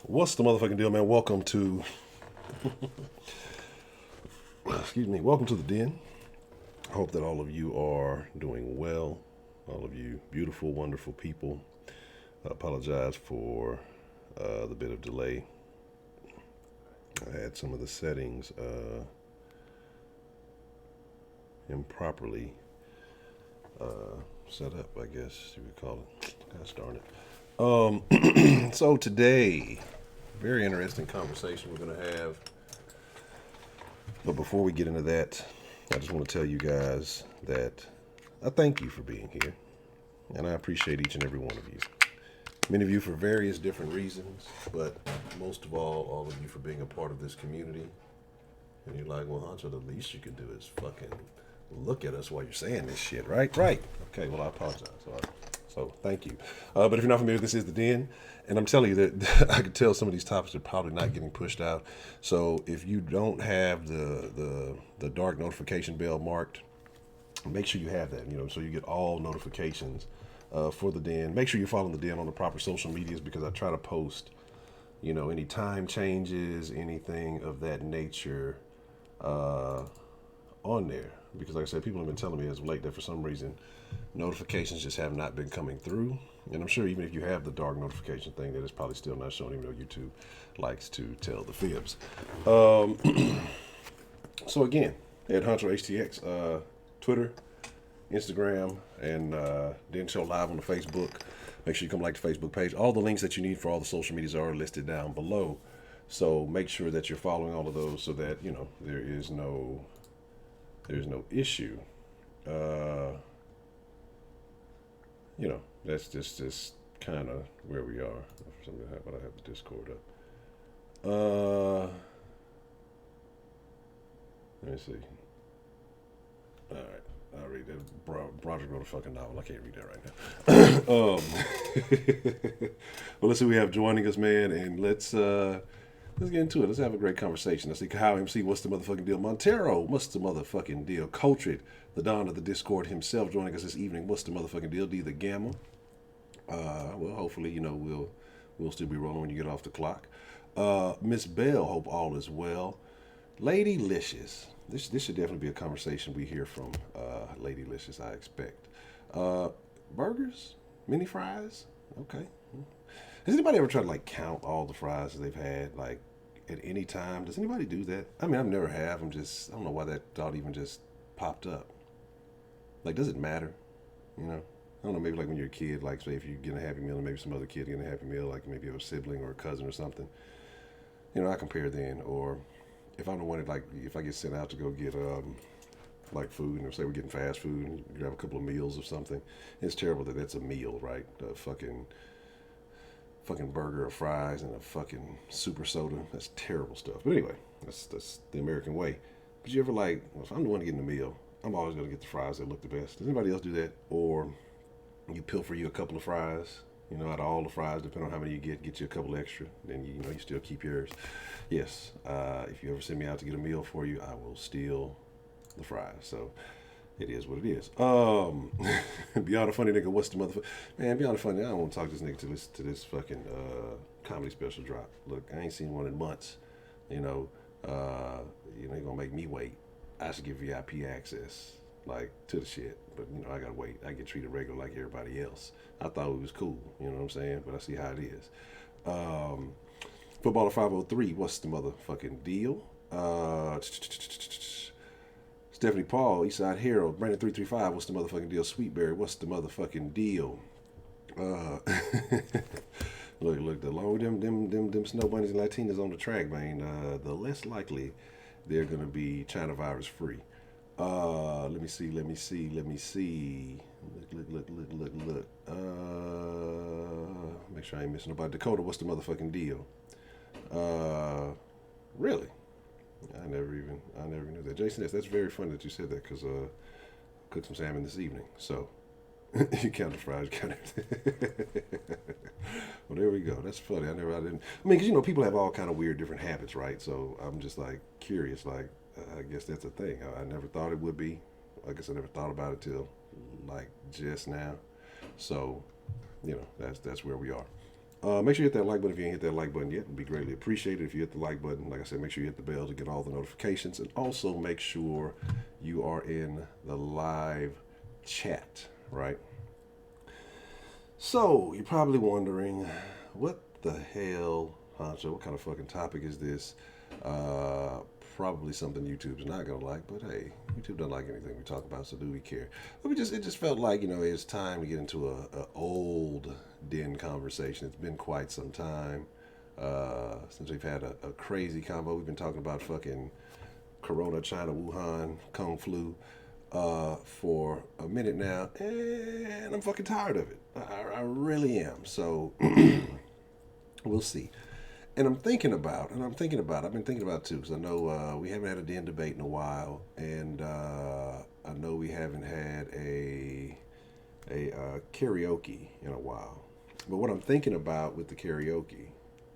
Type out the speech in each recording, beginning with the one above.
What's the motherfucking deal, man? Welcome to, welcome to the den. I hope that all of you are doing well. All of you beautiful, wonderful people. I apologize for the bit of delay. I had some of the settings improperly set up, I guess you would call it. Gosh darn it. So today, very interesting conversation we're going to have. But before we get into that, I just want to tell you guys that I thank you for being here. And I appreciate each and every one of you. Many of you for various different reasons, but most of all of you for being a part of this community. And you're like, well, Honcho, the least you can do is fucking look at us while you're saying this shit, right? Right. Okay, well, I apologize. So thank you. But if you're not familiar, this is The Den. And I'm telling you that I can tell some of these topics are probably not getting pushed out. So if you don't have the dark notification bell marked, make sure you have that, so you get all notifications for The Den. Make sure you're following The Den on the proper social medias because I try to post, any time changes, anything of that nature on there. Because like I said, people have been telling me as of late that for some reason notifications just have not been coming through. And I'm sure even if you have the dark notification thing, that it's probably still not showing, even though YouTube likes to tell the fibs. So again, Ed Honcho HTX, Twitter, Instagram, and Den Show Live on the Facebook. Make sure you come like the Facebook page. All the links that you need for all the social medias are listed down below. So make sure that you're following all of those so that, there's no issue. That's just kind of where we are. How about I have the Discord up? Let me see. All right, I'll read that. Broderick wrote a fucking novel. I can't read that right now. Well, let's see. We have joining us, man, and let's get into it. Let's have a great conversation. Let's see. Kyle MC, what's the motherfucking deal? Montero, what's the motherfucking deal? Coltrane, the Don of the Discord himself, joining us this evening. What's the motherfucking deal? D the Gamma. Well, hopefully, we'll still be rolling when you get off the clock. Miss Bell, hope all is well. Lady Licious. This should definitely be a conversation we hear from Lady Licious, I expect. Burgers? Mini fries? Okay. Has anybody ever tried to count all the fries that they've had at any time? Does anybody do that? I mean, I've never have. I don't know why that thought even just popped up. Does it matter? I don't know, maybe when you're a kid, say if you get a Happy Meal and maybe some other kid get a Happy Meal, maybe you have a sibling or a cousin or something. I compare then. Or if I'm the one that, if I get sent out to go get, food, and say we're getting fast food and you grab a couple of meals or something, it's terrible that that's a meal, right? The fucking burger or fries and a fucking super soda. That's terrible stuff. But anyway, that's the American way. But you ever well, if I'm the one getting the meal, I'm always going to get the fries that look the best. Does anybody else do that? Or you pilfer you a couple of fries, out of all the fries, depending on how many you get you a couple extra. Then, you still keep yours. Yes, if you ever send me out to get a meal for you, I will steal the fries. So it is what it is. Beyond a funny nigga, what's the motherfucker? Man, beyond a funny, I don't want to talk to this nigga to this fucking comedy special drop. Look, I ain't seen one in months. You're gonna make me wait. I should get VIP access, to the shit. But, I gotta wait. I get treated regular like everybody else. I thought it was cool, you know what I'm saying? But I see how it is. Footballer 503, what's the motherfucking deal? Stephanie Paul, Eastside Hero, Brandon 335, what's the motherfucking deal? Sweetberry, what's the motherfucking deal? Look, the longer them snow bunnies and Latinas on the track, man, the less likely they're gonna be China virus free. Let me see. Look. Make sure I ain't missing nobody. Dakota, what's the motherfucking deal? Really? I never even knew that. Jason, that's very funny that you said that because cooked some salmon this evening. So you count the fries, you count it. Well, there we go. That's funny. I didn't. I mean, because people have all kind of weird different habits, right? So I'm just curious. I guess that's a thing. I never thought it would be. I guess I never thought about it till just now. So, that's where we are. Make sure you hit that like button if you ain't hit that like button yet. It'd be greatly appreciated if you hit the like button. Like I said, make sure you hit the bell to get all the notifications. And also make sure you are in the live chat, right? So, you're probably wondering, what the hell, Honcho, what kind of fucking topic is this? Uh, Probably something YouTube's not gonna like, but hey, YouTube doesn't like anything we talk about, so do we care? But it just felt like, it's time to get into a old den conversation. It's been quite some time since we've had a crazy combo. We've been talking about fucking Corona, China, Wuhan, Kung Flu for a minute now, and I'm fucking tired of it. I really am. So we'll see. I've been thinking about too, because I know we haven't had a den debate in a while, and I know we haven't had a karaoke in a while. But what I'm thinking about with the karaoke,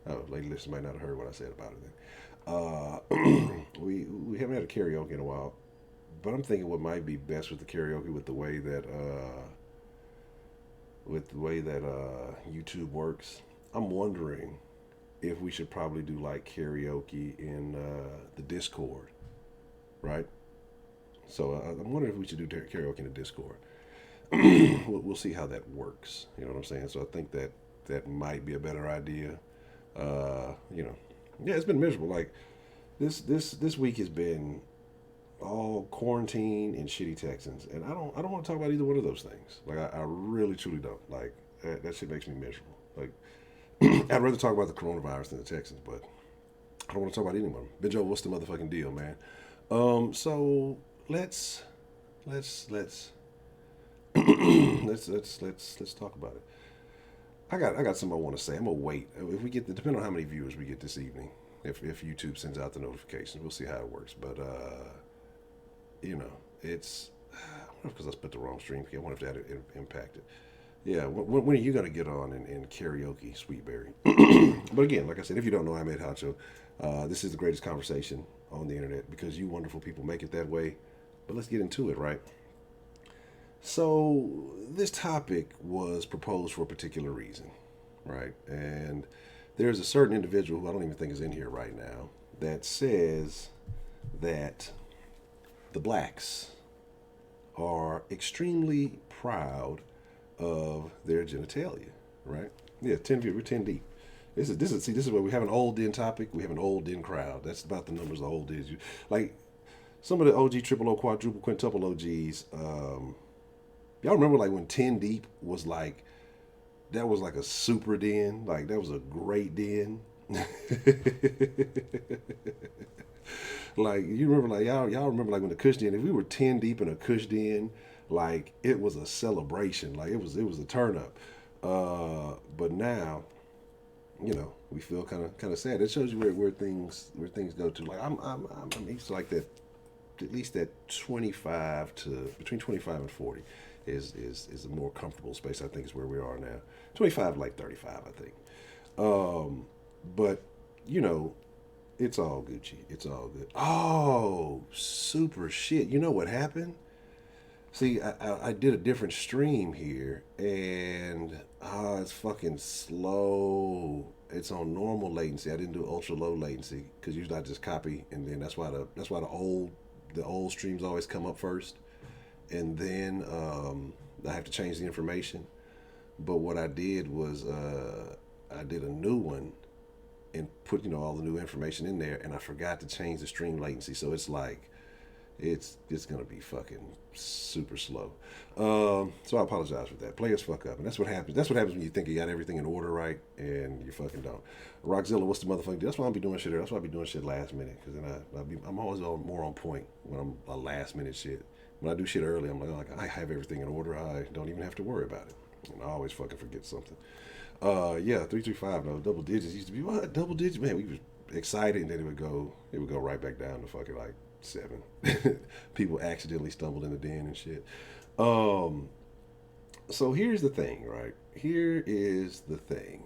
oh, lady listeners might not have heard what I said about it then. We haven't had a karaoke in a while, but I'm thinking what might be best with the karaoke with the way that YouTube works. I'm wondering if we should probably do like karaoke in the Discord, right? So I'm wondering if we should do karaoke in the Discord. We'll see how that works. You know what I'm saying? So I think that might be a better idea. Yeah, it's been miserable. Like this week has been all quarantine and shitty Texans, and I don't want to talk about either one of those things. Like I really truly don't. Like that shit makes me miserable. Like I'd rather talk about the coronavirus than the Texans, but I don't want to talk about anyone. Benjo, what's the motherfucking deal, man? So let's let's talk about it. I got something I want to say. I'm gonna wait. If we get depending on how many viewers we get this evening. If YouTube sends out the notifications, we'll see how it works. But it's I wonder because I split the wrong stream. I wonder if that impacted. Yeah, when are you gonna get on in karaoke, Sweetberry? But again, like I said, if you don't know, I'm Ed Honcho. This is the greatest conversation on the internet because you wonderful people make it that way. But let's get into it, right? So this topic was proposed for a particular reason, right? And there's a certain individual who I don't even think is in here right now that says that the blacks are extremely proud of their genitalia, right? Yeah, 10 people, we're 10 deep. This is where we have an old den topic. We have an old den crowd. That's about the numbers of old dens. Like some of the OG triple O quadruple quintuple OGs. Y'all remember like when 10 deep was like that was like a super den. Like that was a great den. Like you remember like y'all remember like when the Kush den. If we were 10 deep in a Kush den, like it was a celebration. Like it was a turn up. But now, we feel kind of sad. It shows you where things go to. Like I'm used to like that, at least that 25 to between 25 and 40 is a more comfortable space. I think is where we are now. 25 like 35, I think. But you know, it's all Gucci. It's all good. Oh, super shit. You know what happened? See, I did a different stream here, and it's fucking slow. It's on normal latency. I didn't do ultra low latency because usually I just copy, and then that's why the old streams always come up first, and then I have to change the information. But what I did was I did a new one and put all the new information in there, and I forgot to change the stream latency, so it's like it's gonna be fucking super slow. So I apologize for that. Players fuck up, and that's what happens. That's what happens when you think you got everything in order right, and you fucking don't. Rockzilla, what's the motherfucking deal? That's why I'll be doing shit. That's why I'll be doing shit last minute, because then I'm always more on point when I'm a last minute shit. When I do shit early, I'm like I have everything in order. I don't even have to worry about it, and I always fucking forget something. Yeah, 335. No, double digits used to be what? Double digits, man. We were excited, and then it would go right back down to fucking like 7. People accidentally stumbled in the den and shit. So here's the thing, right? Here is the thing.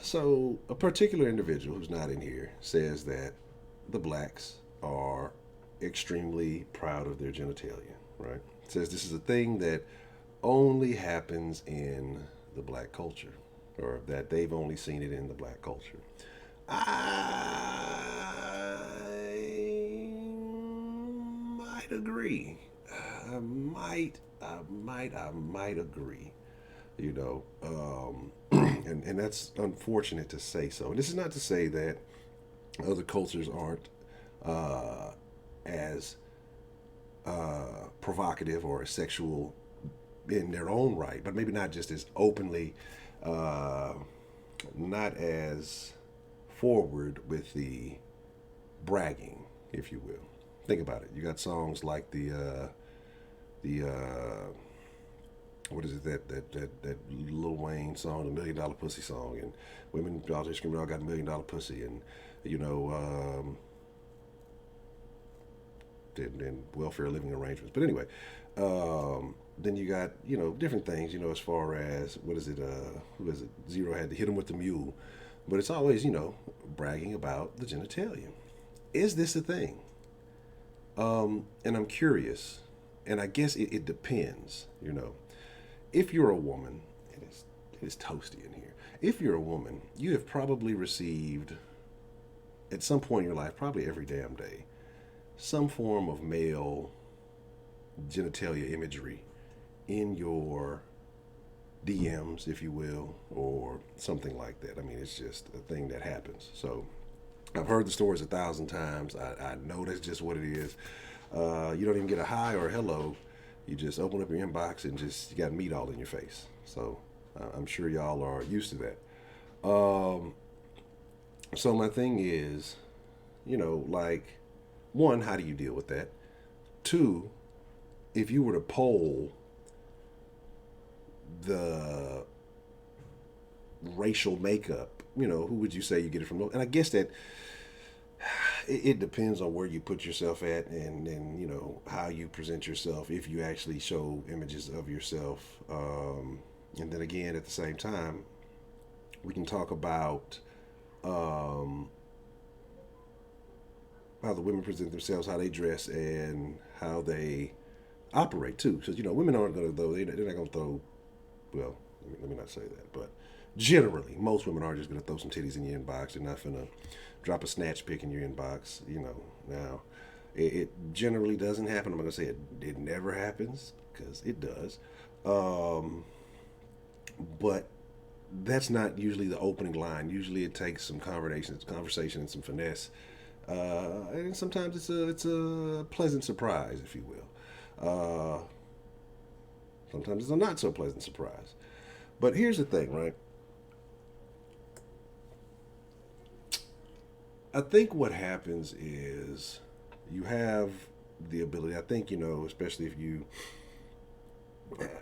So a particular individual who's not in here says that the blacks are extremely proud of their genitalia, right? Says this is a thing that only happens in the black culture, or that they've only seen it in the black culture. I might agree. I might agree. You know, and that's unfortunate to say so. And this is not to say that other cultures aren't uh, as provocative or sexual in their own right, but maybe not just as openly, uh, not as forward with the bragging, if you will. Think about it. You got songs like the what is it, that Lil Wayne song, the $1 Million Pussy song, and women out there screaming, "I got $1 million pussy," and you know, and welfare living arrangements. But anyway, then you got different things. As far as what is it? Who is it? Zero had to hit him with the mule, but it's always bragging about the genitalia. Is this a thing? And I'm curious, and I guess it depends. If you're a woman, it is toasty in here. If you're a woman, you have probably received at some point in your life, probably every damn day, some form of male genitalia imagery in your DMs, if you will, or something like that. I mean, it's just a thing that happens. So I've heard the stories 1,000 times. I know that's just what it is. You don't even get a hi or a hello. You just open up your inbox and just you got meat all in your face. So I'm sure y'all are used to that. So my thing is, like, one, how do you deal with that? Two, if you were to poll the racial makeup, who would you say you get it from? And I guess that it depends on where you put yourself at, and how you present yourself, if you actually show images of yourself. And then again, at the same time, we can talk about how the women present themselves, how they dress, and how they operate too. So women aren't going to throw. They're not going to throw. Well, let me not say that, but generally, most women are just going to throw some titties in your inbox. They're not going to drop a snatch pic in your inbox. Now it generally doesn't happen. I'm not going to say it never happens, because it does. But that's not usually the opening line. Usually it takes some conversation and some finesse. And sometimes it's a pleasant surprise, if you will. Sometimes it's a not so pleasant surprise. But here's the thing, right? I think what happens is you have the ability. I think especially if you.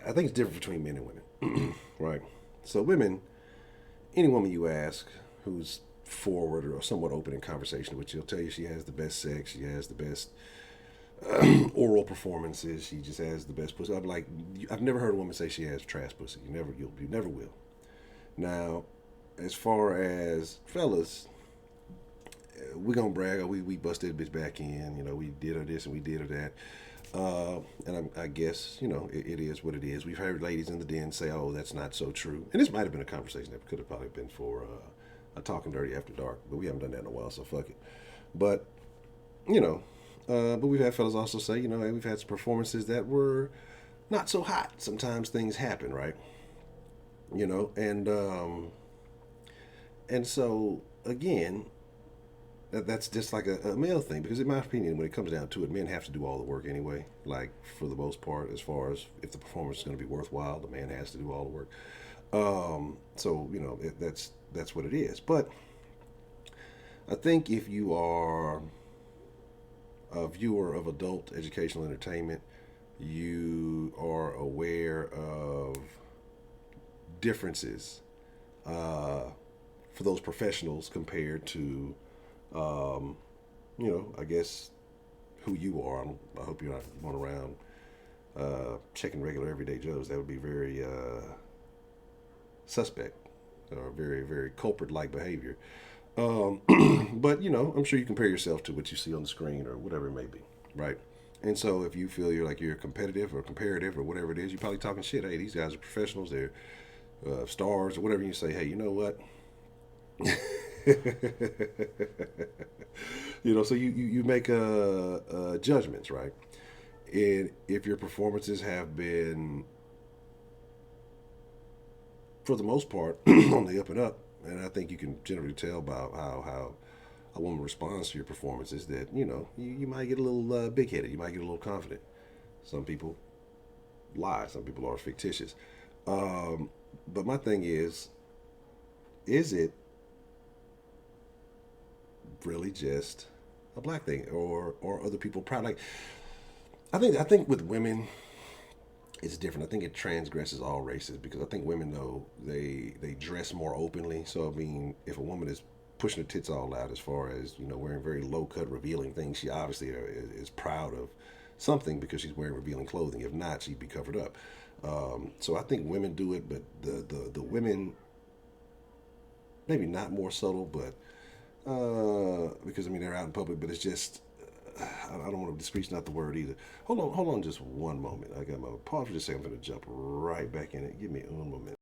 I think it's different between men and women, right? So women, any woman you ask who's forward or somewhat open in conversation with you, will tell you she has the best sex, she has the best oral performances, she just has the best pussy. I'm like, I've never heard a woman say she has trash pussy. You never will. Now, as far as fellas, we gonna brag. We busted bitch back in. We did her this and we did her that. And I guess it is what it is. We've heard ladies in the den say, "Oh, that's not so true." And this might have been a conversation that could have probably been for a talking dirty after dark, but we haven't done that in a while, so fuck it. But but we've had fellas also say, hey, we've had some performances that were not so hot. Sometimes things happen, right? And so again, that's just like a male thing, because in my opinion, when it comes down to it, men have to do all the work anyway. Like, for the most part, as far as if the performance is going to be worthwhile, the man has to do all the work. So that's what it is. But I think if you are a viewer of adult educational entertainment, you are aware of differences for those professionals compared to I guess who you are. I hope you're not going around checking regular everyday Joes. That would be very suspect, or very, very culprit-like behavior. But I'm sure you compare yourself to what you see on the screen or whatever it may be, right? And so if you feel you're competitive or comparative or whatever it is, you're probably talking shit. Hey, these guys are professionals. They're stars or whatever, you say, hey, you know what? So you make judgments, right? And if your performances have been, for the most part, on the up and up, and I think you can generally tell by how a woman responds to your performances that you might get a little big headed, you might get a little confident. Some people lie, some people are fictitious. Um, but my thing is it really just a black thing, or other people proud? Like I think with women it's different. I think it transgresses all races because I think women though they dress more openly. So I mean, if a woman is pushing her tits all out as far as wearing very low cut revealing things, she obviously is proud of something because she's wearing revealing clothing. If not, she'd be covered up. So I think women do it, but the women maybe not more subtle, but because I mean they're out in public, but it's just I don't want to discreet's not the word either. Hold on, just one moment. I got my pause for just a second. I'm gonna jump right back in it. Give me one moment.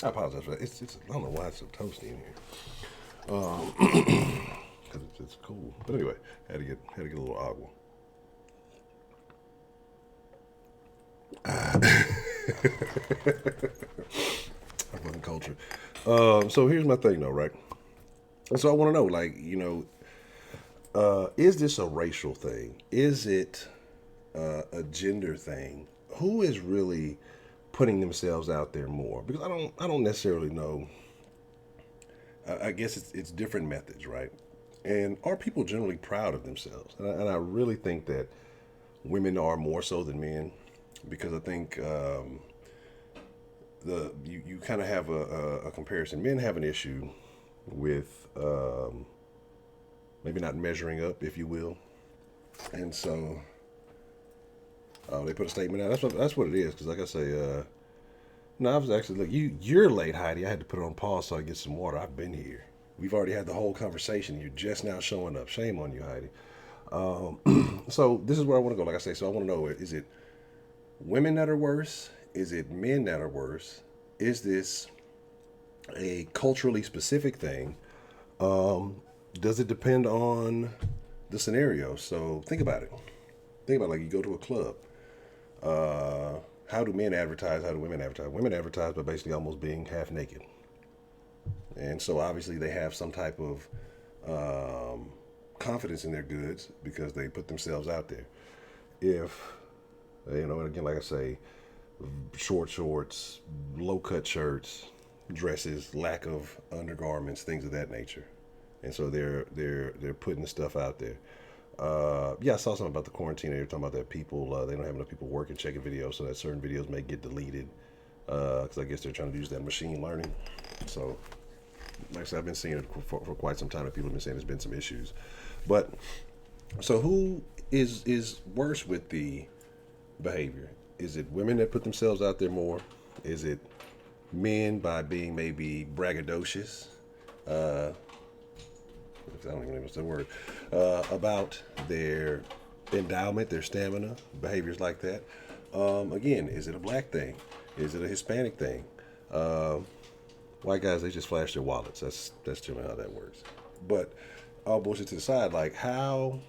I apologize for that. It's I don't know why it's so toasty in here. Because it's cool. But anyway, had to get a little agua. I fucking culture. So here's my thing though, right? And so I want to know, like, is this a racial thing? Is it a gender thing? Who is really putting themselves out there more? Because I don't necessarily know. I guess it's different methods, right? And are people generally proud of themselves? And I really think that women are more so than men, because I think the you kind of have a comparison. Men have an issue with maybe not measuring up, if you will, and so they put a statement out. That's what it is. Because like I say, no, I was actually look. You're late, Heidi. I had to put it on pause so I get some water. I've been here. We've already had the whole conversation. You're just now showing up. Shame on you, Heidi. So this is where I want to go. Like I say, so I want to know: is it women that are worse? Is it men that are worse? Is this a culturally specific thing? Does it depend on the scenario? So think about it. Think about it, like you go to a club. How do men advertise? How do women advertise? Women advertise by basically almost being half naked, and so obviously they have some type of confidence in their goods because they put themselves out there. If and again, like I say, short shorts, low cut shirts, dresses, lack of undergarments, things of that nature, and so they're putting the stuff out there. Yeah, I saw something about the quarantine. They were talking about that people they don't have enough people working checking videos, so that certain videos may get deleted because I guess they're trying to use that machine learning. So like I said, I've been seeing it for quite some time, and people have been saying there's been some issues. But so who is worse with the behavior? Is it women that put themselves out there more? Is it men by being maybe braggadocious? Uh, I don't even know what's the word about their endowment, their stamina, behaviors like that. Again, is it a black thing? Is it a Hispanic thing? Uh, White guys, they just flash their wallets. That's generally how that works. But all bullshit to the side, like how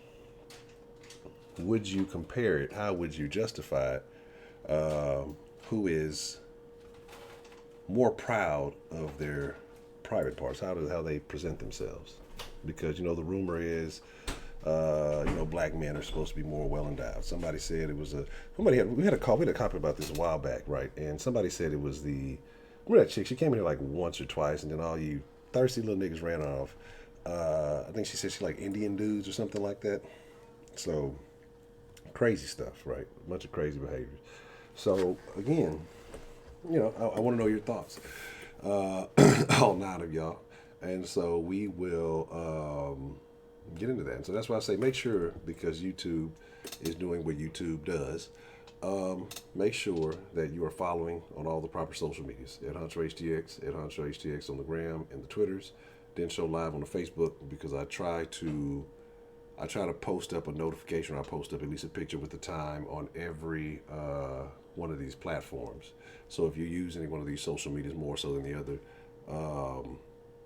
would you compare it? How would you justify it? Who is more proud of their private parts? How they present themselves? Because the rumor is, black men are supposed to be more well endowed. Somebody said it was we had a call, we had a copy about this a while back, right? And somebody said it was remember that chick? She came in here like once or twice, and then all you thirsty little niggas ran off. I think she said she like Indian dudes or something like that. So crazy stuff, right? A bunch of crazy behaviors. So again, I want to know your thoughts, all nine of y'all, and so we will get into that. And so that's why I say make sure, because YouTube is doing what YouTube does. Make sure that you are following on all the proper social medias. Ed Honcho HTX, Ed Honcho HTX on the gram and the Twitters. Then show live on the Facebook, because I try to post up a notification, or I post up at least a picture with the time on every one of these platforms. So if you use any one of these social medias more so than the other,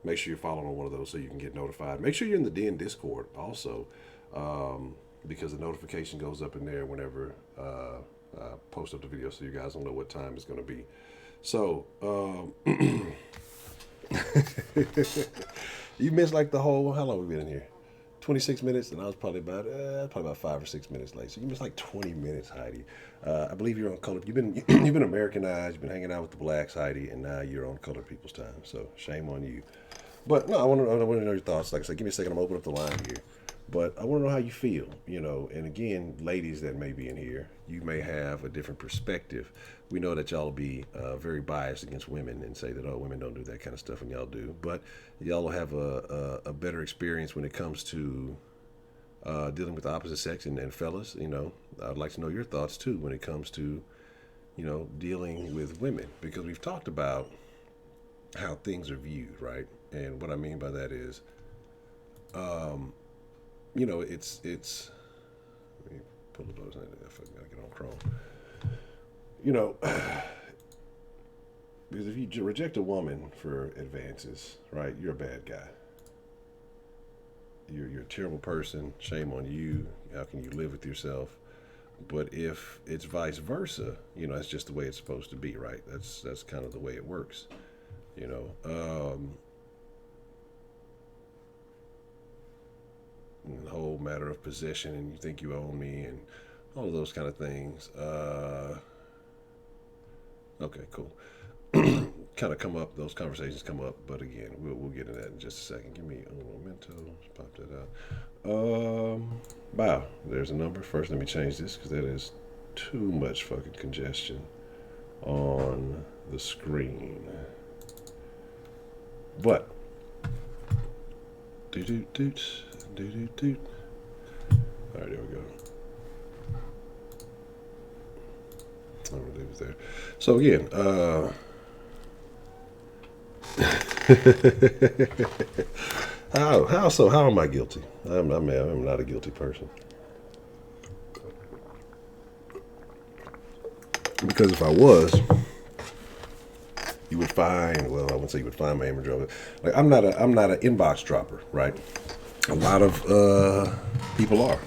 make sure you're following on one of those so you can get notified. Make sure you're in the Den Discord also, because the notification goes up in there whenever post up the video, so you guys don't know what time it's going to be. So you missed like the whole, how long have we been in here? 26 minutes, and I was probably about 5 or 6 minutes late. So you missed like 20 minutes, Heidi. I believe you're on color. You've been Americanized. You've been hanging out with the blacks, Heidi, and now you're on colored people's time. So shame on you. But no, I want to know your thoughts. Like I said, give me a second. I'm gonna open up the line here. But I want to know how you feel, and again, ladies that may be in here, you may have a different perspective. We know that y'all will be very biased against women and say that, oh, women don't do that kind of stuff, and y'all do. But y'all will have a better experience when it comes to dealing with the opposite sex. And fellas, I'd like to know your thoughts too when it comes to, dealing with women. Because we've talked about how things are viewed, right? And what I mean by that is, it's. Let me pull the those in. If I gotta get on Chrome. Because if you reject a woman for advances, right, you're a bad guy. You're a terrible person. Shame on you. How can you live with yourself? But if it's vice versa, that's just the way it's supposed to be, right? That's kind of the way it works. The whole matter of possession, and you think you own me, and all of those kind of things. Okay, cool. Kind of come up, those conversations come up, but again, we'll get into that in just a second. Give me a memento. Let's pop that out. Wow, there's a number. First, let me change this, because that is too much fucking congestion on the screen. But doot doot doot. All right, there we go. I'm gonna leave it there. So again, how am I guilty? I'm not a guilty person. Because if I was, you would find. Well, I wouldn't say you would find my image of it. Like I'm not an inbox dropper, right? A lot of people are.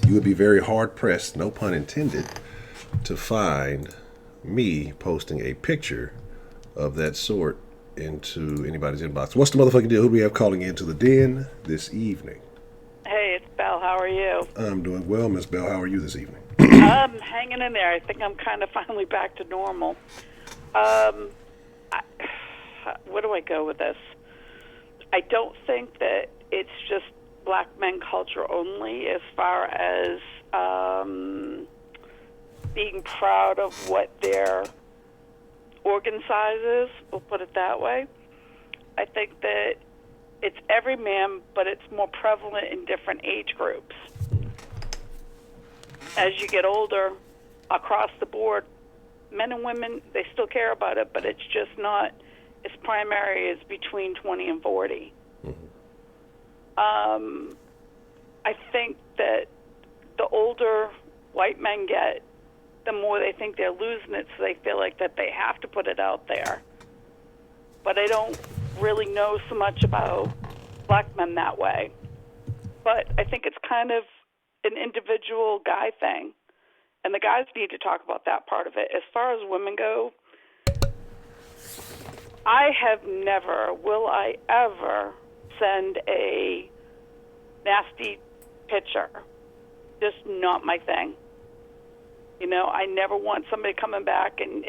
You would be very hard pressed, no pun intended, to find me posting a picture of that sort into anybody's inbox. What's the motherfucking deal? Who do we have calling into the Den this evening? Hey, it's Belle. How are you? I'm doing well, Miss Bell. How are you this evening? I'm hanging in there. I think I'm kind of finally back to normal. Where do I go with this? I don't think that it's just black men culture only as far as being proud of what their organ size is. We'll put it that way. I think that it's every man, but it's more prevalent in different age groups. As you get older, across the board, men and women, they still care about it, but it's just not as primary as between 20 and 40. I think that the older white men get, the more they think they're losing it, so they feel like that they have to put it out there. But I don't really know so much about black men that way. But I think it's kind of an individual guy thing. And the guys need to talk about that part of it. As far as women go, I have never, will I ever, send a nasty picture. Just not my thing. You know, I never want somebody coming back and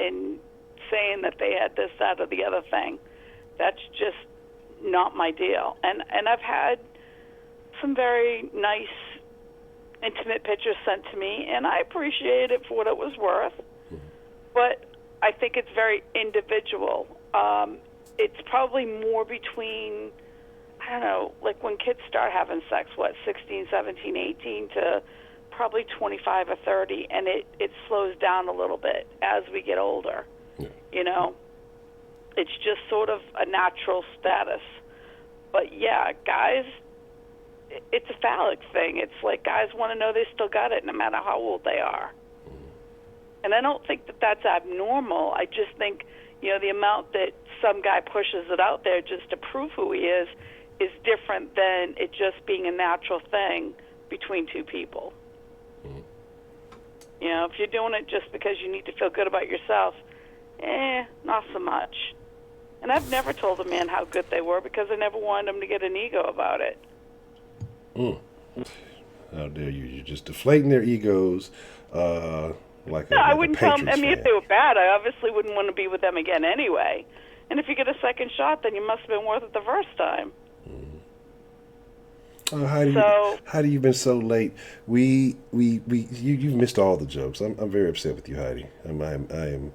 saying that they had this, that, or the other thing. That's just not my deal. And I've had some very nice, intimate pictures sent to me, and I appreciate it for what it was worth. But I think it's very individual. It's probably more between, I don't know, like when kids start having sex, 16, 17, 18 to probably 25 or 30, and it slows down a little bit as we get older. Yeah. You know, it's just sort of a natural status. But yeah, guys, it's a phallic thing. It's like guys want to know they still got it no matter how old they are. And I don't think that that's abnormal. I just think, you know, the amount that some guy pushes it out there just to prove who he is different than it just being a natural thing between two people. You know, if you're doing it just because you need to feel good about yourself, not so much. And I've never told a man how good they were because I never wanted them to get an ego about it. How dare you? You're just deflating their egos. I wouldn't tell them. I mean, if they were bad, I obviously wouldn't want to be with them again anyway. And if you get a second shot, then you must have been worth it the first time. Heidi, you've been so late. You've missed all the jokes. I'm very upset with you, Heidi. I am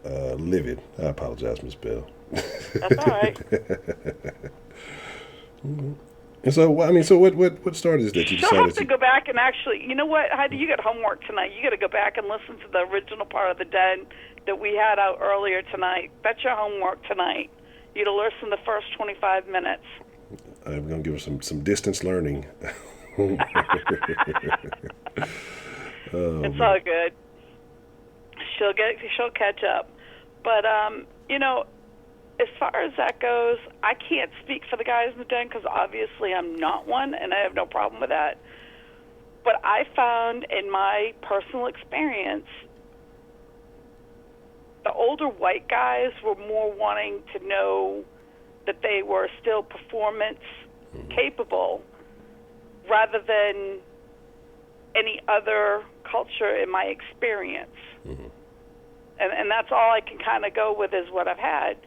livid. I apologize, Miss Bell. That's all right. And so, what started this that you decided? You'll have to go back and actually, you know what, Heidi, you got homework tonight. You got to go back and listen to the original part of the den that we had out earlier tonight. That's your homework tonight. You got to listen the first 25 minutes. I'm going to give her some distance learning. It's all good. She'll catch up. But you know, as far as that goes, I can't speak for the guys in the den because obviously I'm not one, and I have no problem with that. But I found in my personal experience, the older white guys were more wanting to know that they were still performance capable rather than any other culture in my experience. And that's all I can kind of go with is what I've had.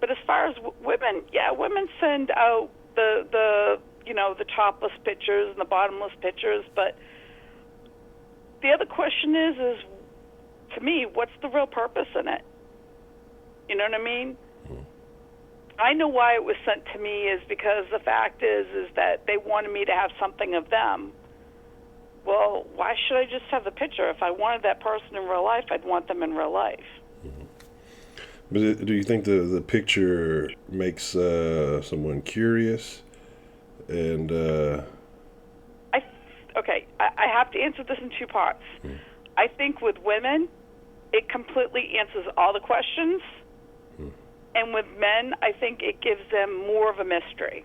But as far as women, women send out the topless pictures and the bottomless pictures. But the other question is to me, what's the real purpose in it? You know what I mean? I know why it was sent to me is because the fact is that they wanted me to have something of them. Well, why should I just have the picture? If I wanted that person in real life, I'd want them in real life. But do you think the picture makes someone curious? And I have to answer this in two parts. I think with women, it completely answers all the questions. And with men, I think it gives them more of a mystery.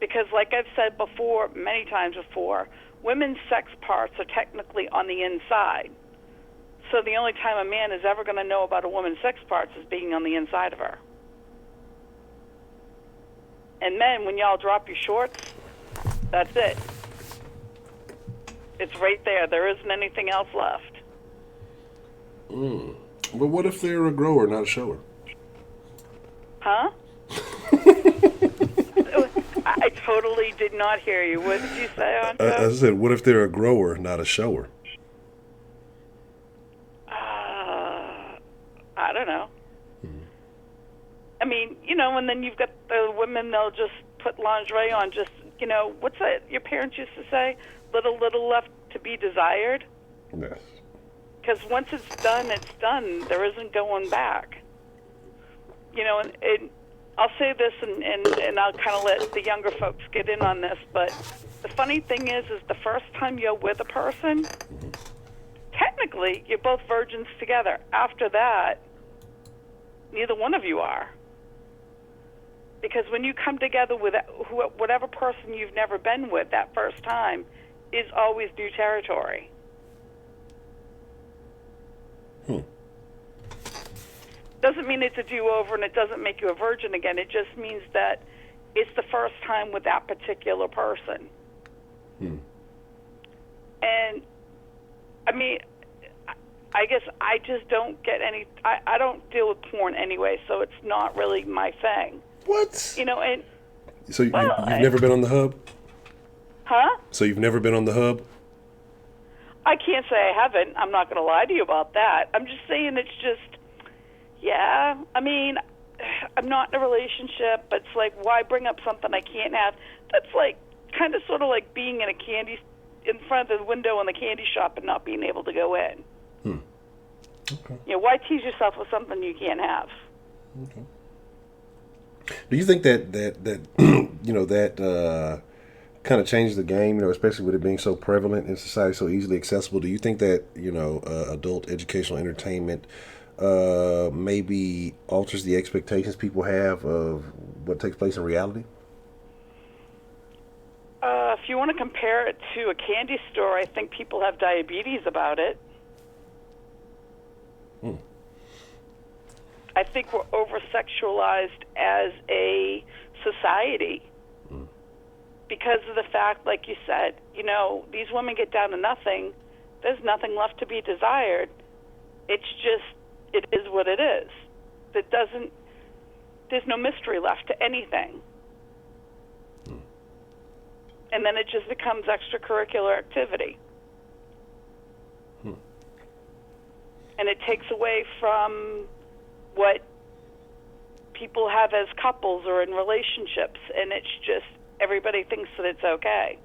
Because like I've said before, many times before, women's sex parts are technically on the inside. So the only time a man is ever going to know about a woman's sex parts is being on the inside of her. And men, when y'all drop your shorts, that's it. It's right there. There isn't anything else left. But what if they're a grower, not a shower? Huh? I totally did not hear you. What did you say, Honcho? I said, what if they're a grower, not a shower? I don't know. I mean, and then you've got the women, they'll just put lingerie on, just, what's that your parents used to say? Little left to be desired. Yes. Because once it's done, it's done. There isn't going back. And I'll say this, and I'll kind of let the younger folks get in on this, but the funny thing is the first time you're with a person, technically, you're both virgins together. After that, neither one of you are. Because when you come together with whatever person you've never been with that first time is always new territory. Doesn't mean it's a do-over and it doesn't make you a virgin again. It just means that it's the first time with that particular person. And, I mean, I guess I just don't get any... I don't deal with porn anyway, so it's not really my thing. What? And... So you've never been on the hub? Huh? So you've never been on the hub? I can't say I haven't. I'm not going to lie to you about that. I'm just saying it's just... Yeah, I mean, I'm not in a relationship, but it's like, why bring up something I can't have? That's like, kind of sort of like being in front of the window in the candy shop and not being able to go in. Okay. Why tease yourself with something you can't have? Okay. Do you think that that kind of changes the game, especially with it being so prevalent in society, so easily accessible? Do you think that, adult educational entertainment maybe alters the expectations people have of what takes place in reality? If you want to compare it to a candy store, I think people have diabetes about it. I think we're over-sexualized as a society because of the fact, like you said, these women get down to nothing. There's nothing left to be desired. It's just, it is what it is. There's no mystery left to anything. And then it just becomes extracurricular activity. And it takes away from what people have as couples or in relationships, and it's just everybody thinks that it's okay.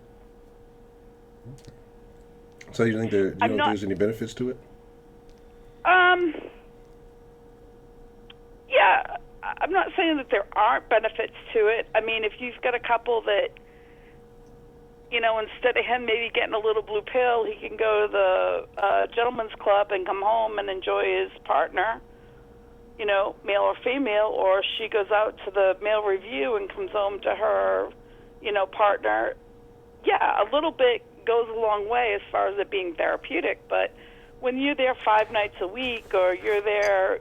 So you think you don't think there's any benefits to it? Yeah, I'm not saying that there aren't benefits to it. I mean, if you've got a couple that, instead of him maybe getting a little blue pill, he can go to the gentleman's club and come home and enjoy his partner, male or female, or she goes out to the male review and comes home to her, partner. Yeah, a little bit goes a long way as far as it being therapeutic, but when you're there 5 nights a week or you're there,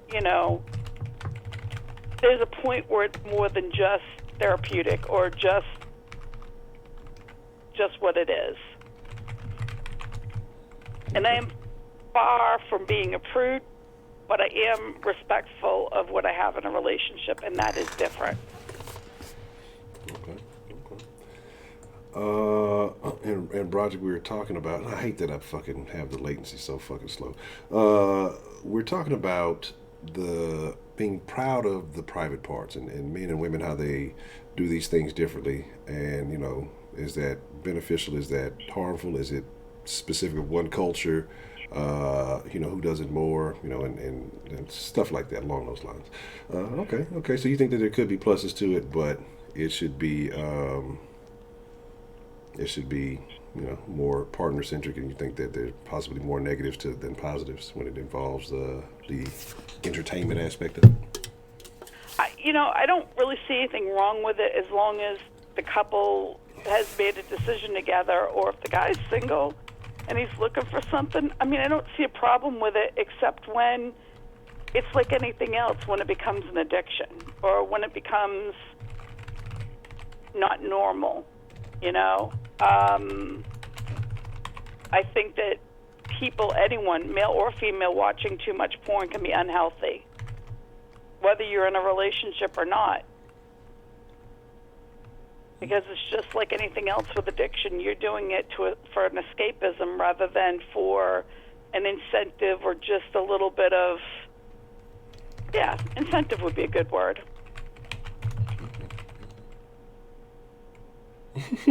there's a point where it's more than just therapeutic or just what it is. And I am far from being a prude, but I am respectful of what I have in a relationship, and that is different. Okay. And Broderick, we were talking about, and I hate that I fucking have the latency so fucking slow. We're talking about the being proud of the private parts and men and women, how they do these things differently. And, is that beneficial? Is that harmful? Is it specific of one culture? Who does it more? And stuff like that along those lines. Okay. So you think that there could be pluses to it, but it should be more partner centric, and you think that there's possibly more negatives than positives when it involves the entertainment aspect of it? I don't really see anything wrong with it as long as the couple has made a decision together, or if the guy's single and he's looking for something. I mean, I don't see a problem with it, except when it's like anything else, when it becomes an addiction or when it becomes not normal, I think that people, anyone, male or female, watching too much porn can be unhealthy, whether you're in a relationship or not. Because it's just like anything else with addiction. You're doing it for an escapism rather than for an incentive or just a little bit of, incentive would be a good word.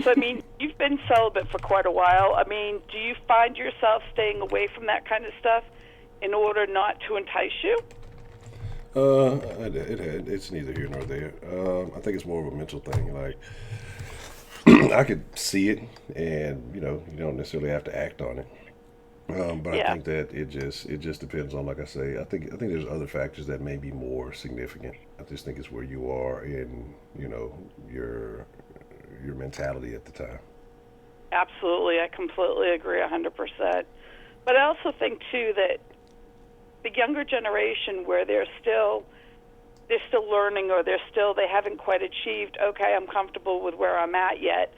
So, I mean, you've been celibate for quite a while. I mean, do you find yourself staying away from that kind of stuff in order not to entice you? It's neither here nor there. I think it's more of a mental thing. Like, I could see it, and you don't necessarily have to act on it. But I Yeah, think that it just depends on, like I say, I think there's other factors that may be more significant. I just think it's where you are in, your your mentality at the time. absolutely. I completely agree 100%. But I also think, too, that the younger generation where they're still learning, or they haven't quite achieved, okay, I'm comfortable with where I'm at yet,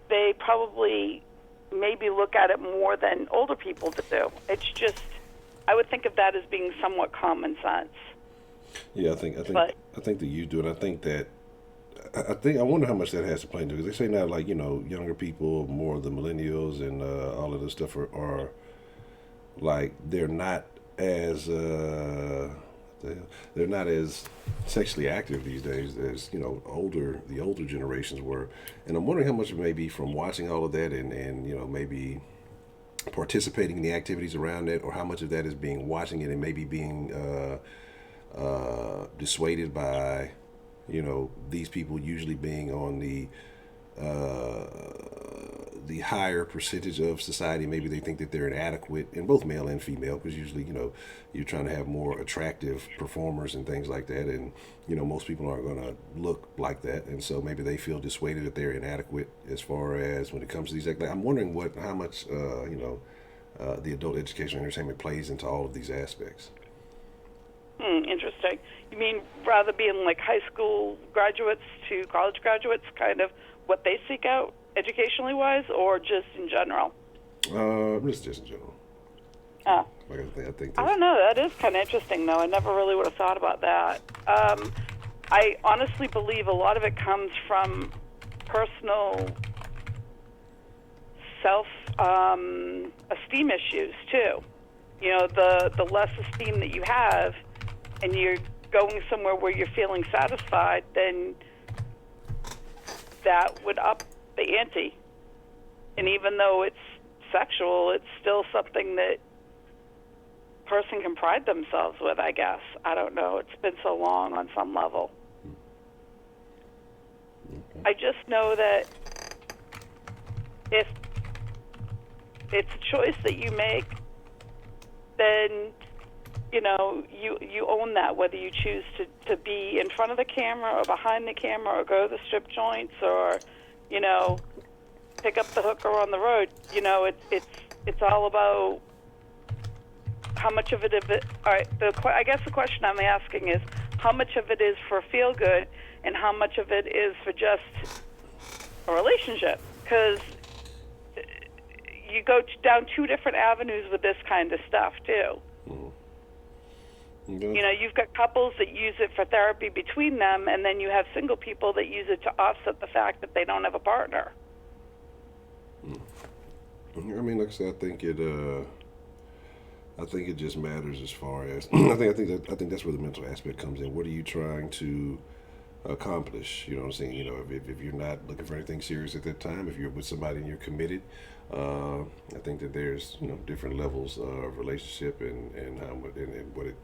they probably maybe look at it more than older people do. It's just, I would think of that as being somewhat common sense. Yeah, I think But I think that you do, and I think that I wonder how much that has to play into, because they say now, like, younger people, more of the millennials and all of this stuff are like, they're not as they're not as sexually active these days as the older generations were. And I'm wondering how much it may be from watching all of that, and maybe participating in the activities around it, or how much of that is being watching it and maybe being dissuaded by these people usually being on the higher percentage of society. Maybe they think that they're inadequate, in both male and female, because usually you're trying to have more attractive performers and things like that, and most people aren't going to look like that, and so maybe they feel dissuaded that they're inadequate as far as when it comes to these. Like, I'm wondering how much the adult education and entertainment plays into all of these aspects. interesting. You mean rather being like high school graduates to college graduates, kind of what they seek out educationally wise, or just in general? Just in general. Uh, Like I think I there's. don't know. That is kind of interesting, though. I never really would have thought about that. I honestly believe a lot of it comes from personal self esteem issues too. The less esteem that you have, and you're going somewhere where you're feeling satisfied, then that would up the ante. And even though it's sexual, it's still something that person can pride themselves with, I guess. I don't know. It's been so long on some level. I just know that if it's a choice that you make, then you own that, whether you choose to be in front of the camera or behind the camera, or go to the strip joints, or pick up the hooker on the road. It's all about how much of it. All right. I guess the question I'm asking is, how much of it is for feel good, and how much of it is for just a relationship? Because you go down two different avenues with this kind of stuff too. Mm-hmm. You've got couples that use it for therapy between them, and then you have single people that use it to offset the fact that they don't have a partner. I mean, like I said, I think it just matters as far as I think that's where the mental aspect comes in. What are you trying to accomplish? You know what I'm saying? If you're not looking for anything serious at that time, if you're with somebody and you're committed, I think that there's different levels of relationship, and how much, and what it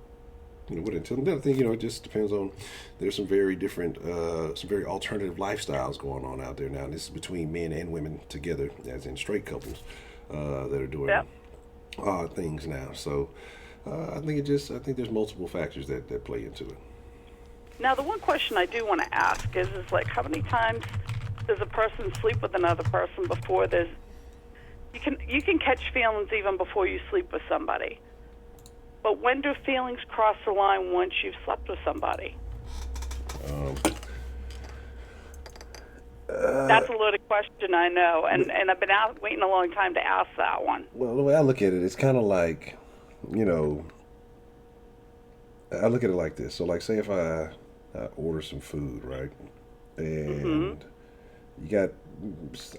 what it entails. And I think it just depends on. There's some very different, some very alternative lifestyles going on out there now. And this is between men and women together, as in straight couples that are doing Yep. odd things now. So I think there's multiple factors that play into it. Now, the one question I do want to ask is like, how many times does a person sleep with another person before there's you can catch feelings even before you sleep with somebody. But when do feelings cross the line once you've slept with somebody? Um, That's a loaded question, I know, and I've been waiting a long time to ask that one. well, the way I look at it, it's kind of like, you know, I look at it like this. So, like, say if I order some food, right, Mhm. and you got,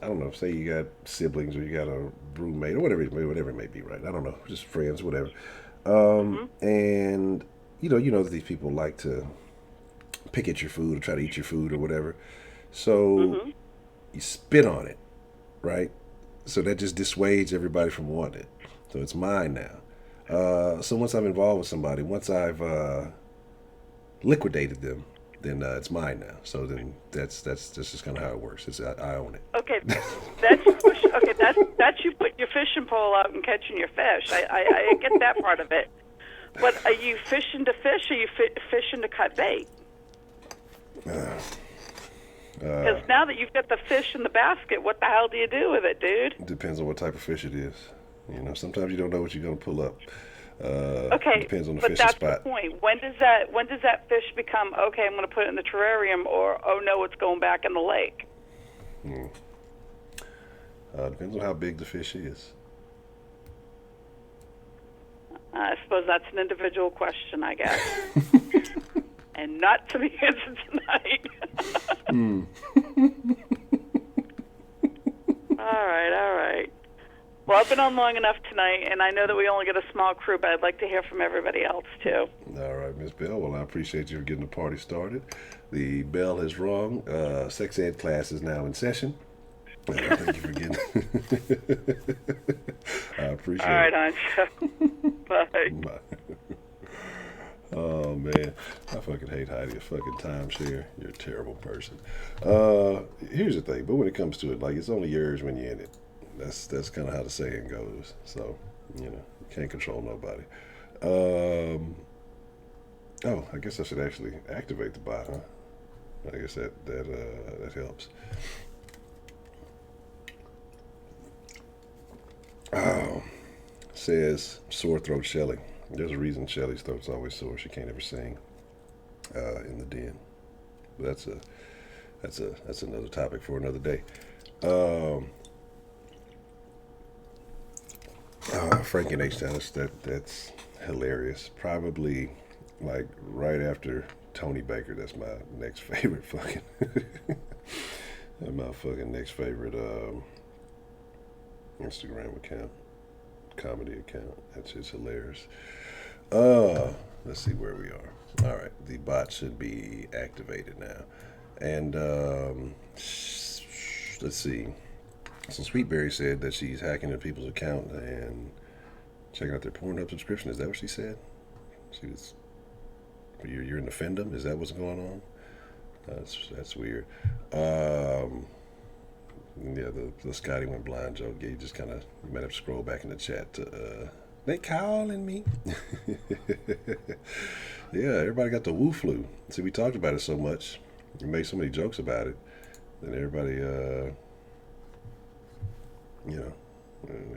I don't know, say you got siblings, or you got a roommate, or whatever it may be, right? I don't know, just friends, whatever. Mhm. And that these people like to pick at your food or try to eat your food or whatever. So Mhm. you spit on it, right? So that just dissuades everybody from wanting it. So it's mine now. So once I'm involved with somebody, once I've liquidated them, then it's mine now. So then that's just kind of how it works. I own it. Okay, that's you put your fishing pole out and catching your fish. I get that part of it. But are you fishing to fish, or are you fishing to cut bait? Because now that you've got the fish in the basket, what the hell do you do with it, dude? It depends on what type of fish it is. You know, sometimes you don't know what you're going to pull up. Okay, depends on the but fishing that's spot. the point. When does that fish become, okay, I'm going to put it in the terrarium, or, oh no, it's going back in the lake? Depends on how big the fish is. I suppose that's an individual question, I guess. And not to be answered tonight. All right. Well, I've been on long enough tonight, and I know that we only get a small crew, but I'd like to hear from everybody else, too. All right, Miss Bell. Well, I appreciate you for getting the party started. The bell has rung. Sex ed class is now in session. Thank you for getting I appreciate it. All right, Honcho. Bye. Bye. Oh, man. I fucking hate Heidi, a fucking timeshare. You're a terrible person. Here's the thing, but when it comes to it, like, it's only yours when you're in it. That's kind of how the saying goes. So, you know, you can't control nobody. I guess I should actually activate the bot, huh? I guess that helps. Says sore throat Shelly. There's a reason Shelly's throat's always sore. She can't ever sing in the den. But that's another topic for another day. Frankie and H-Town, that's hilarious. Probably like right after Tony Baker. That's my next favorite fucking. My fucking next favorite Instagram account, comedy account. That's just hilarious. Let's see where we are. All right, the bot should be activated now, and let's see. So Sweetberry said that she's hacking into people's account and checking out their Pornhub subscription. Is that what she said? She was. You're in the fandom. Is that what's going on? That's weird. Yeah, the Scotty went blind joke. Yeah, you just kind of might have to scroll back in the chat to. They calling me. Yeah, everybody got the woo flu. See, we talked about it so much. We made so many jokes about it. Then everybody,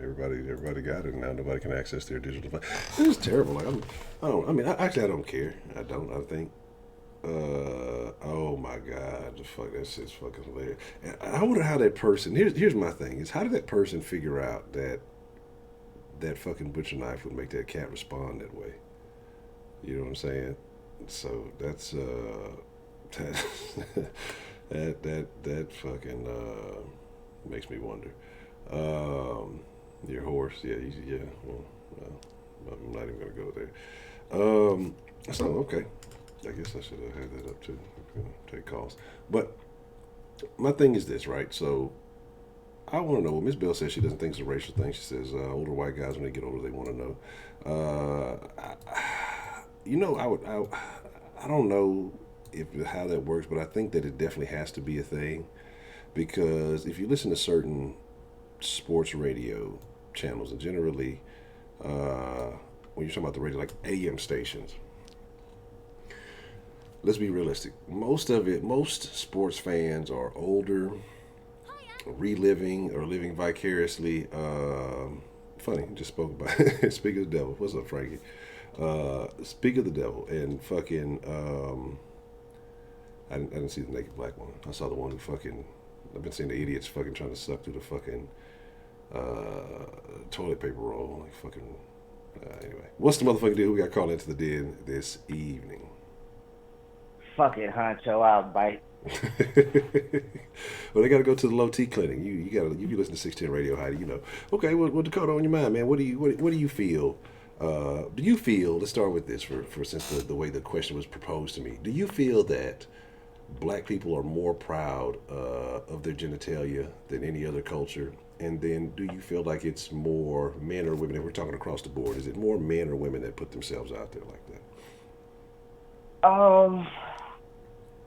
everybody got it. And now nobody can access their digital phone. This is terrible. Like, I don't care. I think. Oh my God, the fuck, that shit's fucking hilarious. And I wonder how that person. Here's my thing: is how did that person figure out that fucking butcher knife would make that cat respond that way? You know what I'm saying? So that's that fucking makes me wonder. Your horse, yeah. Well, I'm not even gonna go there. So okay. I guess I should have had that up too. Take calls. But my thing is this, right? So I want to know. Well, Miss Bell says she doesn't think it's a racial thing. She says older white guys, when they get older, they want to know. I don't know how that works, but I think that it definitely has to be a thing, because if you listen to certain sports radio channels, and generally when you're talking about the radio, like AM stations, let's be realistic. Most sports fans are older, reliving or living vicariously. Funny, just spoke about it. Speak of the devil. What's up, Frankie? Speak of the devil and fucking. I didn't see the naked black one. I saw the one who fucking. I've been seeing the idiots fucking trying to suck through the fucking toilet paper roll. Like fucking. Anyway, what's the motherfucking deal? We got called into the den this evening. Fuck it, Honcho, I'll bite. Well, they got to go to the low T clinic. You listen to 610 Radio, Heidi, you know. Okay, what Dakota on your mind, man? What do you feel? Do you feel? Let's start with this for since the way the question was proposed to me. Do you feel that black people are more proud of their genitalia than any other culture? And then, do you feel like it's more men or women? If we're talking across the board, is it more men or women that put themselves out there like that?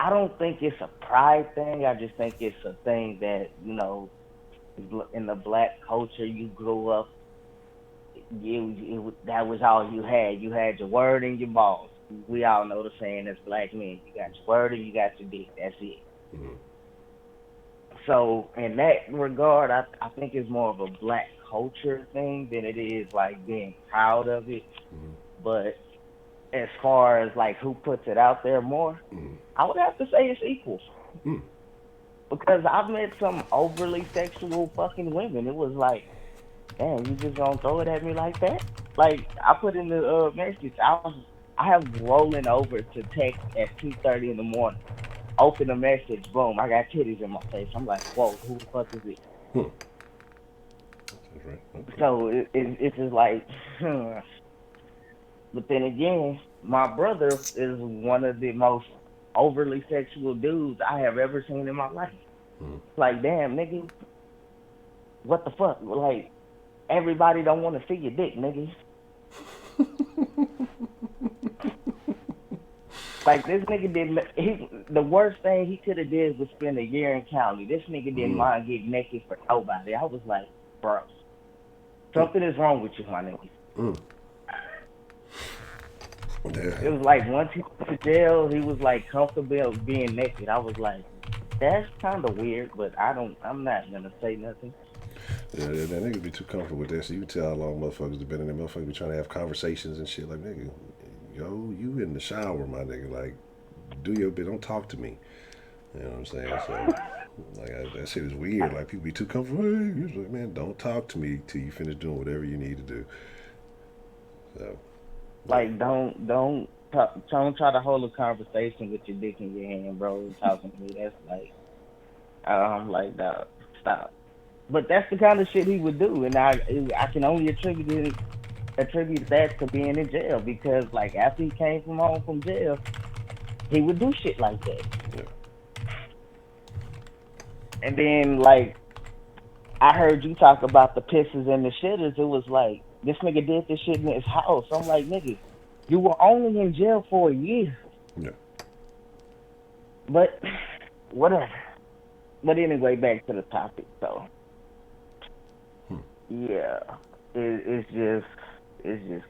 I don't think it's a pride thing. I just think it's a thing that, you know, in the black culture you grew up, that was all you had. You had your word and your balls. We all know the saying as black men. You got your word and you got your dick. That's it. Mm-hmm. So in that regard, I think it's more of a black culture thing than it is like being proud of it. Mm-hmm. But as far as like who puts it out there more, Mm-hmm. I would have to say it's equal. Mm. Because I've met some overly sexual fucking women. It was like, damn, you just gonna throw it at me like that? Like I put in the message, I have rolling over to text at 2:30 in the morning. Open the message, boom, I got titties in my face. I'm like, whoa, who the fuck is it? Hmm. That's right. Okay. So it's just like, but then again, my brother is one of the most overly sexual dudes I have ever seen in my life. Hmm. Like, damn, nigga, what the fuck? Like, everybody don't want to see your dick, nigga. Like, this nigga didn't. The worst thing he could have did was spend a year in county. This nigga didn't mind getting naked for nobody. I was like, bro, something is wrong with you, my nigga. Mm. It was like once he went to jail, he was like comfortable being naked. I was like, that's kind of weird, but I'm not gonna say nothing. Yeah, that nigga be too comfortable with that. So you can tell how long motherfuckers have been in there. Motherfuckers be trying to have conversations and shit. Like, nigga, yo, you in the shower, my nigga. Like, do your bit. Don't talk to me. You know what I'm saying? So, like, that shit is weird. Like, people be too comfortable. Hey, it's like, man, don't talk to me till you finish doing whatever you need to do. So, Like, don't try to hold a conversation with your dick in your hand, bro. Talking to me, that's like, I'm like, dog, stop. But that's the kind of shit he would do, and I can only attribute that to being in jail because like after he came from home from jail, he would do shit like that. yeah. And then like I heard you talk about the pisses and the shitters. It was like this nigga did this shit in his house. I'm like, nigga, you were only in jail for a year. Yeah. But whatever. But anyway, back to the topic. So yeah, it's just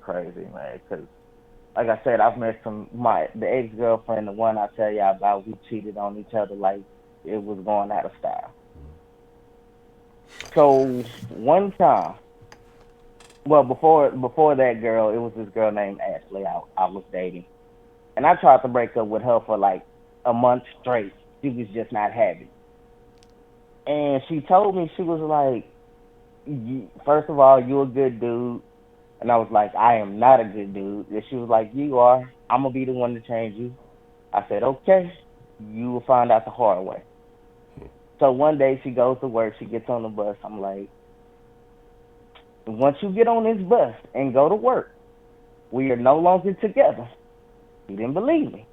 crazy, man. Cause like I said, I've met the ex girlfriend, the one I tell y'all about. We cheated on each other like it was going out of style. So one time, well before that girl, it was this girl named Ashley I was dating, and I tried to break up with her for like a month straight. She was just not having it. And she told me, she was like, first of all, you're a good dude. And I was like, I am not a good dude. And she was like, you are. I'm going to be the one to change you. I said, okay. You will find out the hard way. So one day she goes to work. She gets on the bus. I'm like, once you get on this bus and go to work, we are no longer together. She didn't believe me.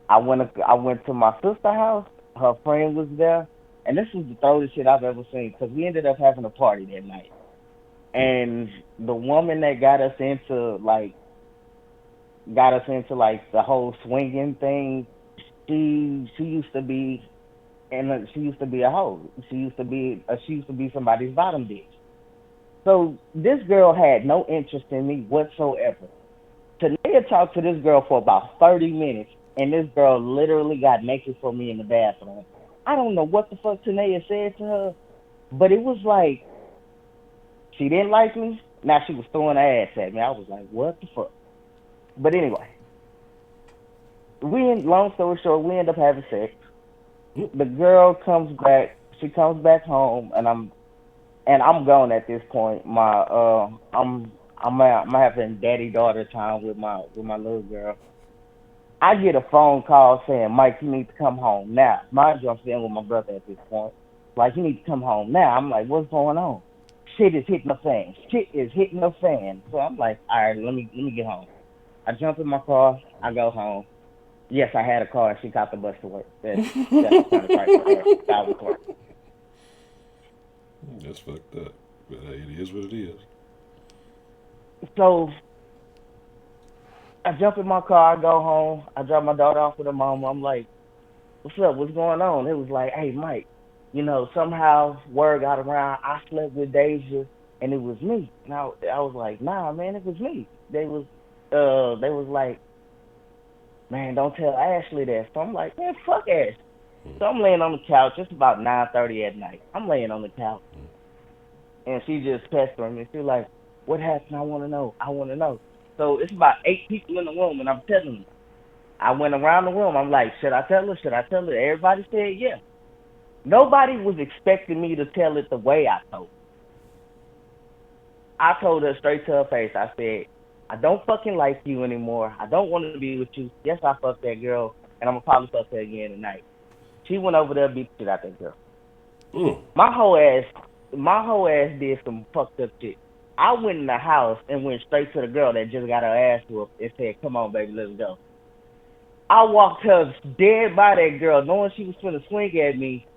I went to my sister's house. Her friend was there. And this was the throatest shit I've ever seen because we ended up having a party that night. And the woman that got us into like the whole swinging thing, she used to be a hoe. She used to be somebody's bottom bitch. So this girl had no interest in me whatsoever. Tania talked to this girl for about 30 minutes, and this girl literally got naked for me in the bathroom. I don't know what the fuck Tania said to her, but it was like she didn't like me. Now she was throwing her ass at me. I was like, what the fuck? But anyway, long story short, we end up having sex. The girl comes back. She comes back home, and I'm gone at this point. I'm having daddy daughter time with my little girl. I get a phone call saying, Mike, you need to come home now. Mind you, I'm staying with my brother at this point. Like, you need to come home now. I'm like, what's going on? Shit is hitting the fan. Shit is hitting the fan. So I'm like, all right, let me get home. I jump in my car. I go home. Yes, I had a car and she caught the bus to work. That's the kind of price for her. That was work. That's fucked up. But hey, it is what it is. So I jump in my car, I go home, I drop my daughter off with her mom. I'm like, what's up? What's going on? It was like, hey, Mike, somehow word got around. I slept with Deja, and it was me. And I was like, nah, man, it was me. They was like, man, don't tell Ashley that. So I'm like, man, fuck Ashley. So I'm laying on the couch. It's about 9:30 at night. I'm laying on the couch, and she just pestering me. She's like, what happened? I want to know. I want to know. So it's about 8 people in the room, and I'm telling them. I went around the room. I'm like, should I tell her? Should I tell her? Everybody said yeah. Nobody was expecting me to tell it the way I told her. I told her straight to her face. I said, I don't fucking like you anymore. I don't want to be with you. Yes, I fucked that girl, and I'm going to probably fuck her again tonight. She went over there and beat the shit out that girl. Mm. My whole ass did some fucked up shit. I went in the house and went straight to the girl that just got her ass whooped and said, come on, baby, let's go. I walked her dead by that girl, knowing she was going to swing at me,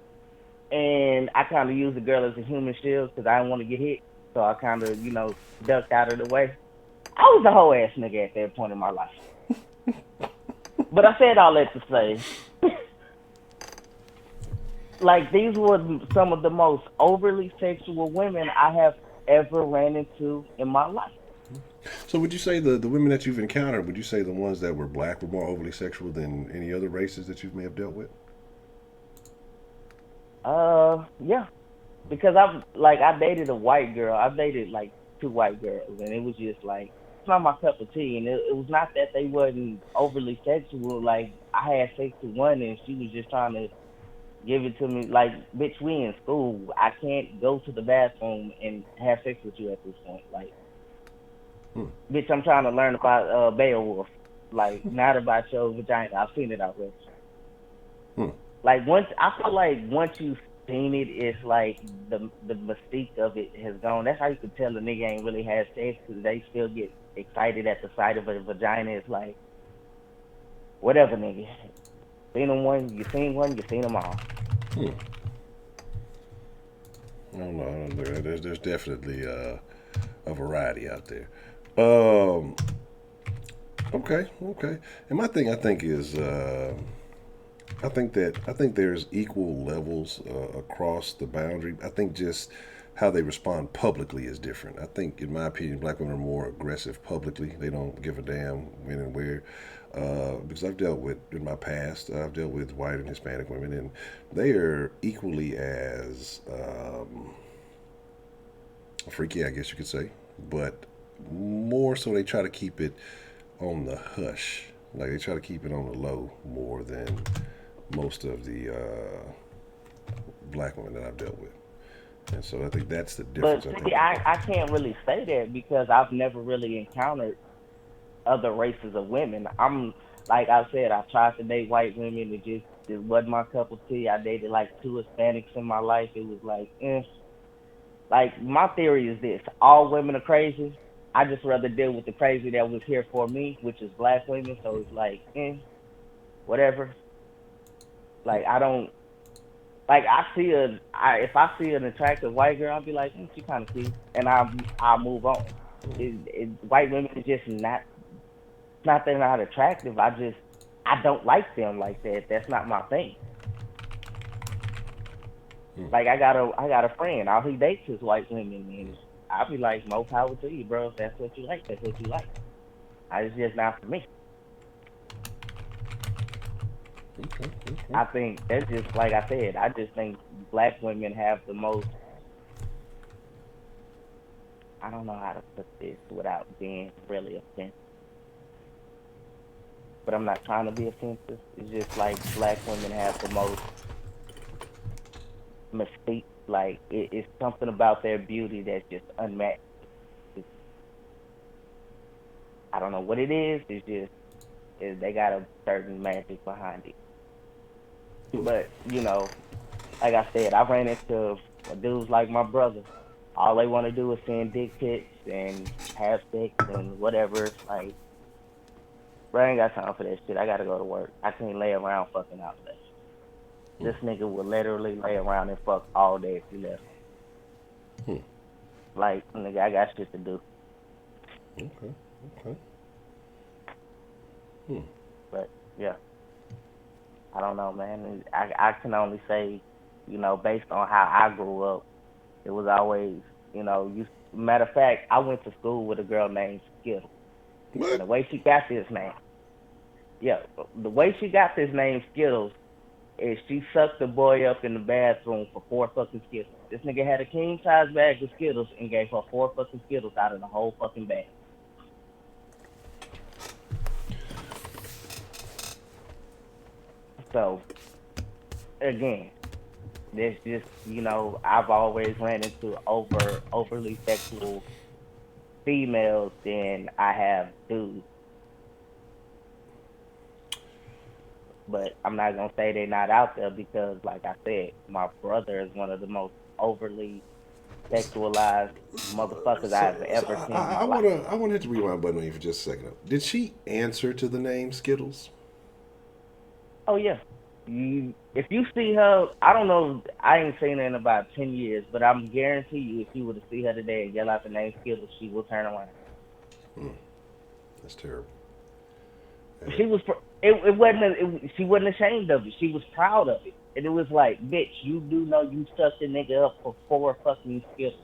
and I kind of used the girl as a human shield because I didn't want to get hit. So I kind of, ducked out of the way. I was a whole ass nigga at that point in my life. But I said all that to say, like, these were some of the most overly sexual women I have ever ran into in my life. So would you say the women that you've encountered, would you say the ones that were black were more overly sexual than any other races that you may have dealt with? Yeah. Because I dated a white girl. I dated like two white girls, and it was just like, it's not my cup of tea. And it was not that they wasn't overly sexual. Like, I had sex with one, and she was just trying to give it to me. Like, bitch, we in school. I can't go to the bathroom and have sex with you at this point. Like, bitch, I'm trying to learn about Beowulf. Like, not about your vagina. I've seen it already. Like, I feel like once you've seen it, it's like the mystique of it has gone. That's how you could tell a nigga ain't really had sex, because they still get excited at the sight of a vagina. It's like, whatever, nigga. Seen them one, you seen them all. I don't know. There's definitely a variety out there. Um, okay. And my thing, I think, is I think there's equal levels across the boundary. I think just how they respond publicly is different. I think, in my opinion, black women are more aggressive publicly. They don't give a damn when and where. Because I've dealt with, in my past, I've dealt with white and Hispanic women, and they are equally as freaky, I guess you could say, but more so they try to keep it on the hush. Like, they try to keep it on the low more than most of the black women that I've dealt with. And so I think that's the difference. But see, I can't really say that because I've never really encountered other races of women. I'm, like I said, I tried to date white women. It wasn't my cup of tea. I dated like two Hispanics in my life. It was like, Like, my theory is this: all women are crazy. I just rather deal with the crazy that was here for me, which is black women. So it's like, whatever. Like, I don't. Like, if I see an attractive white girl, I'll be like, she kind of cute, and I'll move on. White women are just not they're not attractive. I don't like them like that. That's not my thing. Like, I got a friend. All he dates is white women, and I'll be like, more power to you, bro. If that's what you like, that's what you like. It's just not for me. Okay. I think that's just, like I said, I just think black women have the most, I don't know how to put this without being really offensive. But I'm not trying to be offensive. It's just like black women have the most mystique. Like, it's something about their beauty that's just unmatched. I don't know what it is. It's just, they got a certain magic behind it. But, like I said, I ran into dudes like my brother. All they want to do is send dick pics and have sex and whatever. Like, Bro, I ain't got time for that shit. I gotta go to work. I can't lay around fucking out there. This nigga would literally lay around and fuck all day if he left. Like, nigga, I got shit to do. Okay. But yeah, I don't know, man. I can only say, you know, based on how I grew up, it was always, you know, matter of fact, I went to school with a girl named Skittles. What? And the way she got this name, Skittles is she sucked the boy up in the bathroom for 4 fucking Skittles. This nigga had a king size bag of Skittles and gave her 4 fucking Skittles out of the whole fucking bag. So, again, there's just, you know, I've always ran into overly sexual females than I have dudes. But I'm not going to say they're not out there because, like I said, my brother is one of the most overly sexualized motherfuckers I've ever seen. I want to hit the rewind button on you for just a second. Did she answer to the name Skittles? Oh, yeah. If you see her, I don't know, I ain't seen her in about 10 years, but I'm guarantee you if you were to see her today and yell out the name Skittles, she will turn around. That's terrible. She was, she wasn't ashamed of it. She was proud of it. And it was like, bitch, you do know you sucked the nigga up for 4 fucking Skittles.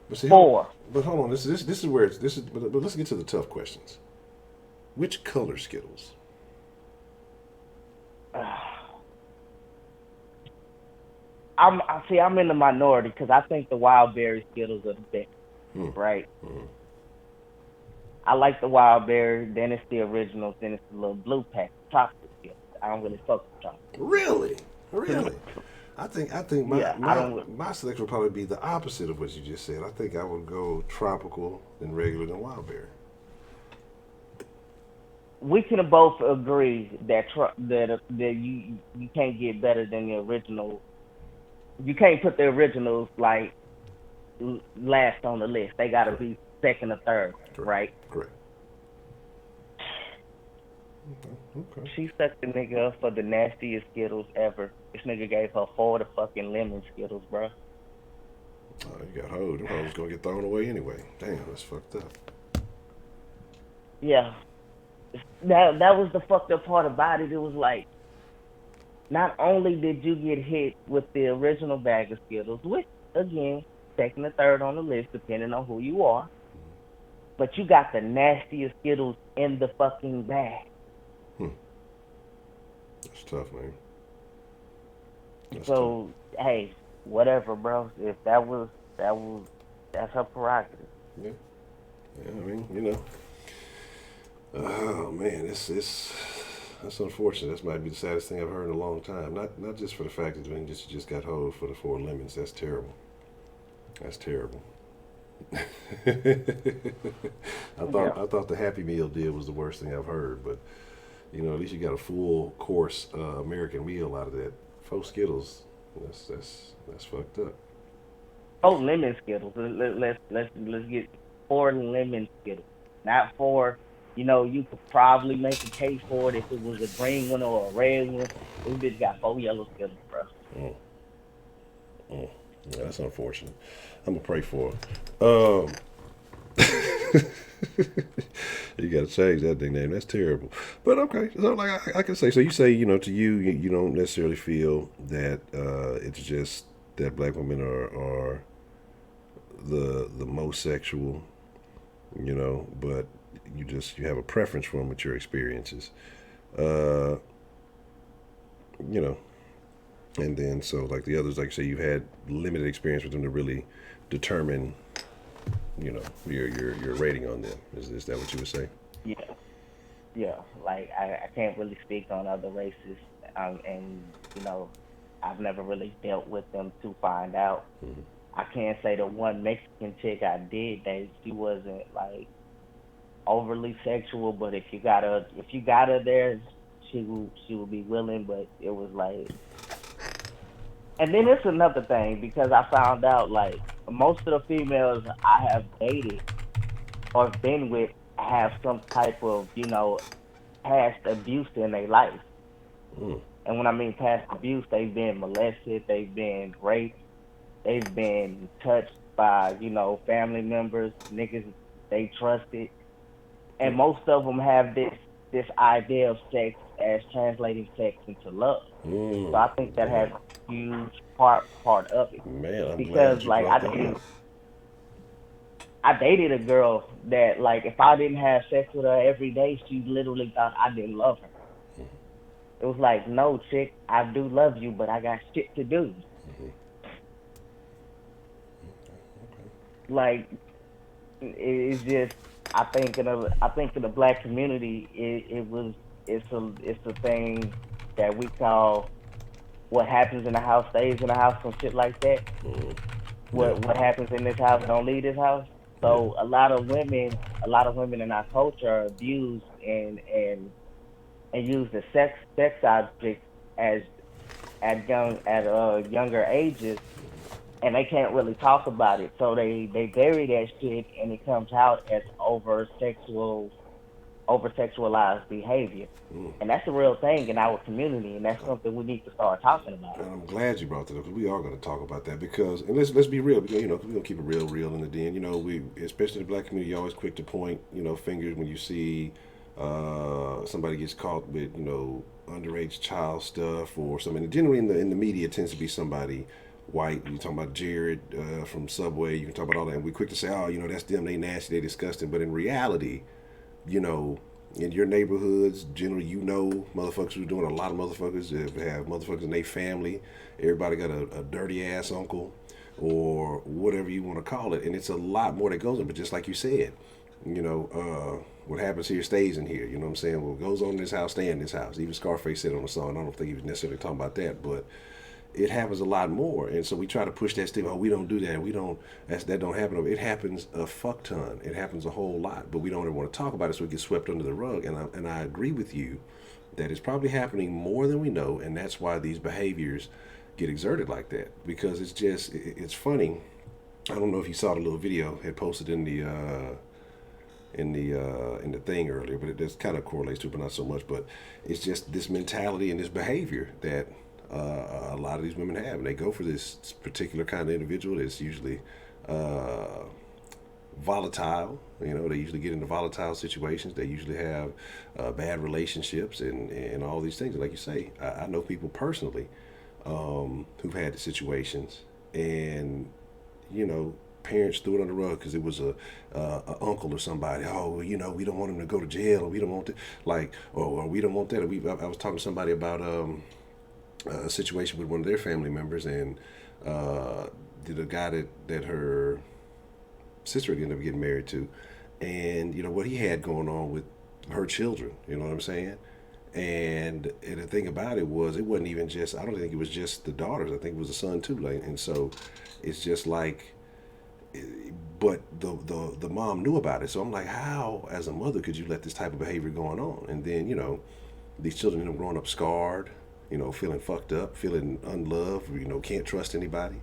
But see, 4. But hold on, this is where but let's get to the tough questions. Which color Skittles? I'm in the minority because I think the wild berry Skittles are the best, right? I like the wild berry, then it's the originals, then it's the little blue pack chocolate Skittles. I don't really fuck with chocolate. Really? I think my selection would probably be the opposite of what you just said. I think I would go tropical than regular than wild berry. We can both agree that you can't get better than the original. You can't put the originals like last on the list. They got to be second or third, right? Correct. Okay. She sucked the nigga up for the nastiest Skittles ever. This nigga gave her 4 of the fucking lemon Skittles, bro. Oh, you got hoed. Them hoes gonna get thrown away anyway. Damn, that's fucked up. Yeah. That was the fucked up part about it. It was like, not only did you get hit with the original bag of Skittles, which, again, second or third on the list, depending on who you are, but you got the nastiest Skittles in the fucking bag. That's tough, man. That's tough. Hey, whatever, bro. If that's her prerogative. Yeah, I mean, you know. Oh man, that's unfortunate. This might be the saddest thing I've heard in a long time. Not just for the fact that you just got hoed for the 4 lemons. That's terrible. That's terrible. I thought the Happy Meal deal was the worst thing I've heard, but you know, at least you got a full course American meal out of that. 4 Skittles. That's fucked up. 4 lemon Skittles. Let's get 4 lemon Skittles, not 4. You know, you could probably make a case for it if it was a green one or a red one. This bitch got 4 yellow Skittles, bro. Yeah, that's unfortunate. I'm gonna pray for her. You gotta change that nickname. That's terrible. But okay, so like I can say, so you say, you know, to you don't necessarily feel that it's just that black women are the most sexual, you know, but you have a preference for them with your experiences, you know, and then so like the others, like say you had limited experience with them to really determine, you know, your rating on them. Is that what you would say? Yeah. Like I can't really speak on other races, and you know, I've never really dealt with them to find out. I can't say the one Mexican chick I did date, she wasn't like overly sexual, but if you got her there, she will be willing. But it was like, and then it's another thing because I found out like most of the females I have dated or been with have some type of, you know, past abuse in their life. Mm. And when I mean past abuse, they've been molested, they've been raped, they've been touched by, family members, niggas they trusted. And most of them have this idea of sex as translating sex into love. So I think that has a huge part of it. Man, I'm glad Because you like brought that up. I dated a girl that like if I didn't have sex with her every day, she literally thought I didn't love her. It was like, no, chick, I do love you, but I got shit to do. Like it's just I think in the black community it's a thing that we call what happens in the house stays in the house, some shit like that. Yeah. What happens in this house don't leave this house. So a lot of women in our culture are abused and used as sex objects as at younger ages, and they can't really talk about it. So they bury that shit, and it comes out as over sexualized behavior. And that's a real thing in our community, and that's something we need to start talking about. And I'm glad you brought that up because we are going to talk about that because, and let's be real, because, we're going to keep it real in the den. We, especially the black community, always quick to point, fingers when you see somebody gets caught with, underage child stuff or something. And generally in the media, it tends to be somebody white. You talking about Jared from Subway. You can talk about all that, and we're quick to say, oh, that's them. They nasty. They disgusting. But in reality, in your neighborhoods, generally, motherfuckers who's doing a lot of motherfuckers have motherfuckers in their family. Everybody got a dirty ass uncle or whatever you want to call it. And it's a lot more that goes on. But just like you said, what happens here stays in here. You know what I'm saying? What goes on in this house, stay in this house. Even Scarface said on the song, I don't think he was necessarily talking about that, but it happens a lot more. And so we try to push that stigma. Oh, we don't do that. That don't happen. It happens a fuck ton. It happens a whole lot, but we don't ever want to talk about it, so it gets swept under the rug. And I agree with you that it's probably happening more than we know, and that's why these behaviors get exerted like that. Because it's funny. I don't know if you saw the little video had posted in the thing earlier, but it just kind of correlates to it, but not so much. But it's just this mentality and this behavior that a lot of these women have, and they go for this particular kind of individual that's usually volatile. They usually get into volatile situations. They usually have bad relationships and all these things. And like you say, I know people personally who've had the situations, and parents threw it on the rug because it was a uncle or somebody. Oh, we don't want him to go to jail, or we don't want that, or we don't want that. I was talking to somebody about a situation with one of their family members, and the guy that her sister ended up getting married to, and what he had going on with her children. You know what I'm saying? And the thing about it wasn't even just. I don't think it was just the daughters. I think it was the son too. And so it's just like. But the mom knew about it, so I'm like, how as a mother could you let this type of behavior going on? And then these children end up growing up scarred, feeling fucked up, feeling unloved, can't trust anybody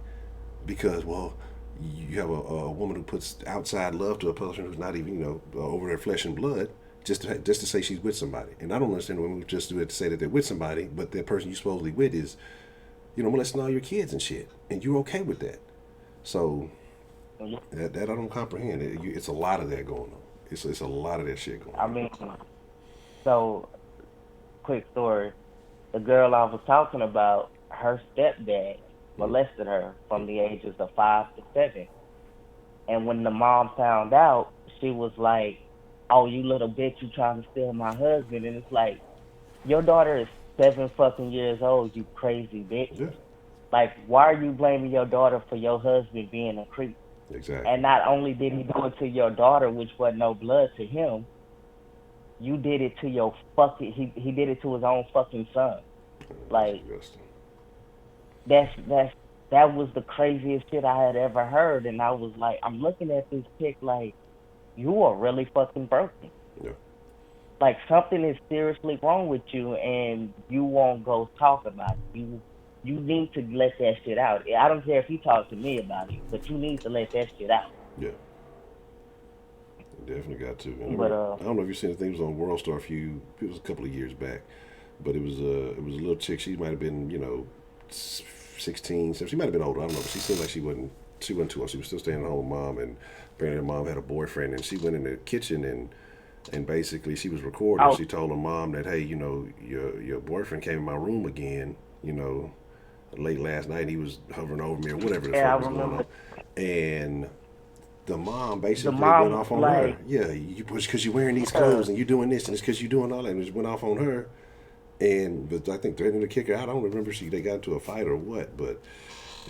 because, well, you have a woman who puts outside love to a person who's not even, over their flesh and blood, just to say she's with somebody. And I don't understand women who just do it to say that they're with somebody, but the person you supposedly with is, molesting all your kids and shit, and you're okay with that. So that I don't comprehend. It's a lot of that going on. It's a lot of that shit going on. I mean, so quick story. The girl I was talking about, her stepdad molested her from the ages of 5 to 7. And when the mom found out, she was like, "Oh, you little bitch, you trying to steal my husband?" And it's like, your daughter is 7 fucking years old, you crazy bitch. Yeah. Like, why are you blaming your daughter for your husband being a creep? Exactly. And not only did he do it to your daughter, which was no blood to him, you did it to your fucking. He did it to his own fucking son. Like, that was the craziest shit I had ever heard. And I was like, I'm looking at this chick like, you are really fucking broken. Yeah. Like, something is seriously wrong with you, and you won't go talk about it. You need to let that shit out. I don't care if you talk to me about it, but you need to let that shit out. Yeah. Definitely got to. And But I don't know if you've seen the thing. It was on World Star it was a couple of years back, but it was a little chick. She might have been 16, 17. She might have been older. I don't know, but she seemed like she wasn't too old. She was still staying at home with mom, and apparently her mom had a boyfriend, and she went in the kitchen and basically she was recording. oh She told her mom that, hey, your boyfriend came in my room again, late last night. And he was hovering over me or whatever the yeah, I fuck was going remember on, and the mom the basically went mom off was on her. like, Yeah, you was because you're wearing these clothes and you're doing this and it's because you're doing all that, and it just went off on her. But I think threatening to kick her out. I don't remember if they got into a fight or what, but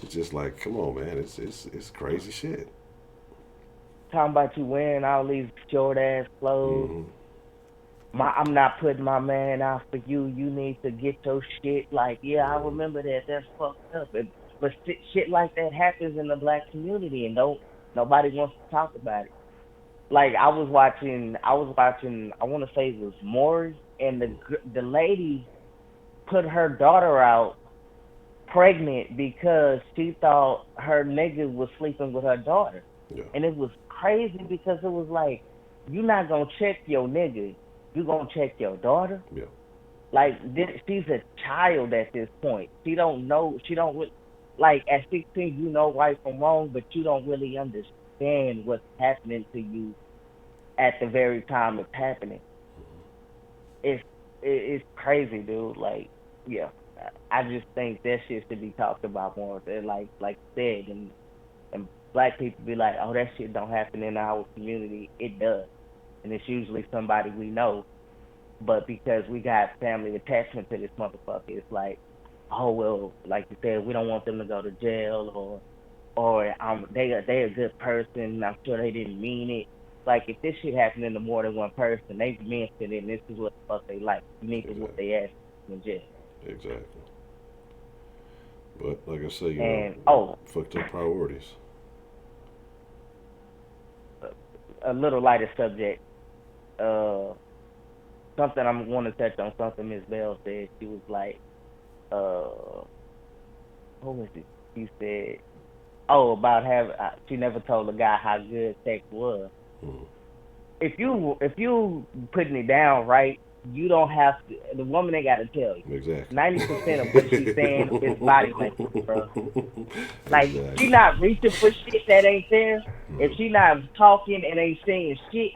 it's just like, come on, man, it's crazy shit. talking about you wearing all these short ass clothes. Hmm. I'm not putting my man out for you. You need to get your shit. Like, yeah, I remember that. That's fucked up. But shit like that happens in the black community, and nobody wants to talk about it. Like I was watching. I want to say it was Maury, and the lady put her daughter out pregnant because she thought her nigga was sleeping with her daughter. Yeah, And it was crazy because it was like, you're not going to check your nigga. You going to check your daughter? yeah, Like, she's a child at this point. She don't know. She don't like, at 16, you know right from wrong, but you don't really understand what's happening to you at the very time it's happening. It's crazy, dude. Like, yeah, I just think that shit should be talked about more. Like you said, and black people be like, oh, that shit don't happen in our community. It does, and it's usually somebody we know. But because we got family attachment to this motherfucker, it's like, oh well, like you said, we don't want them to go to jail, or they a good person. I'm sure they didn't mean it. Like, if this shit happening to more than one person, they mentioned it, and this is what the fuck they like. You need to whoop exactly, their ass in jail. exactly. But like I say, And fucked up priorities. a little lighter subject. Uh, Something I'm going to touch on. Something Miss Bell said. She was like, what was it? She said, about having. She never told the guy how good sex was. Mm. If you putting it down right, you don't have to. The woman ain't got to tell you. Exactly. 90% of what she's saying is body language, bro. Like, Exactly. she not reaching for shit that ain't there. If Mm. she not talking and ain't saying shit,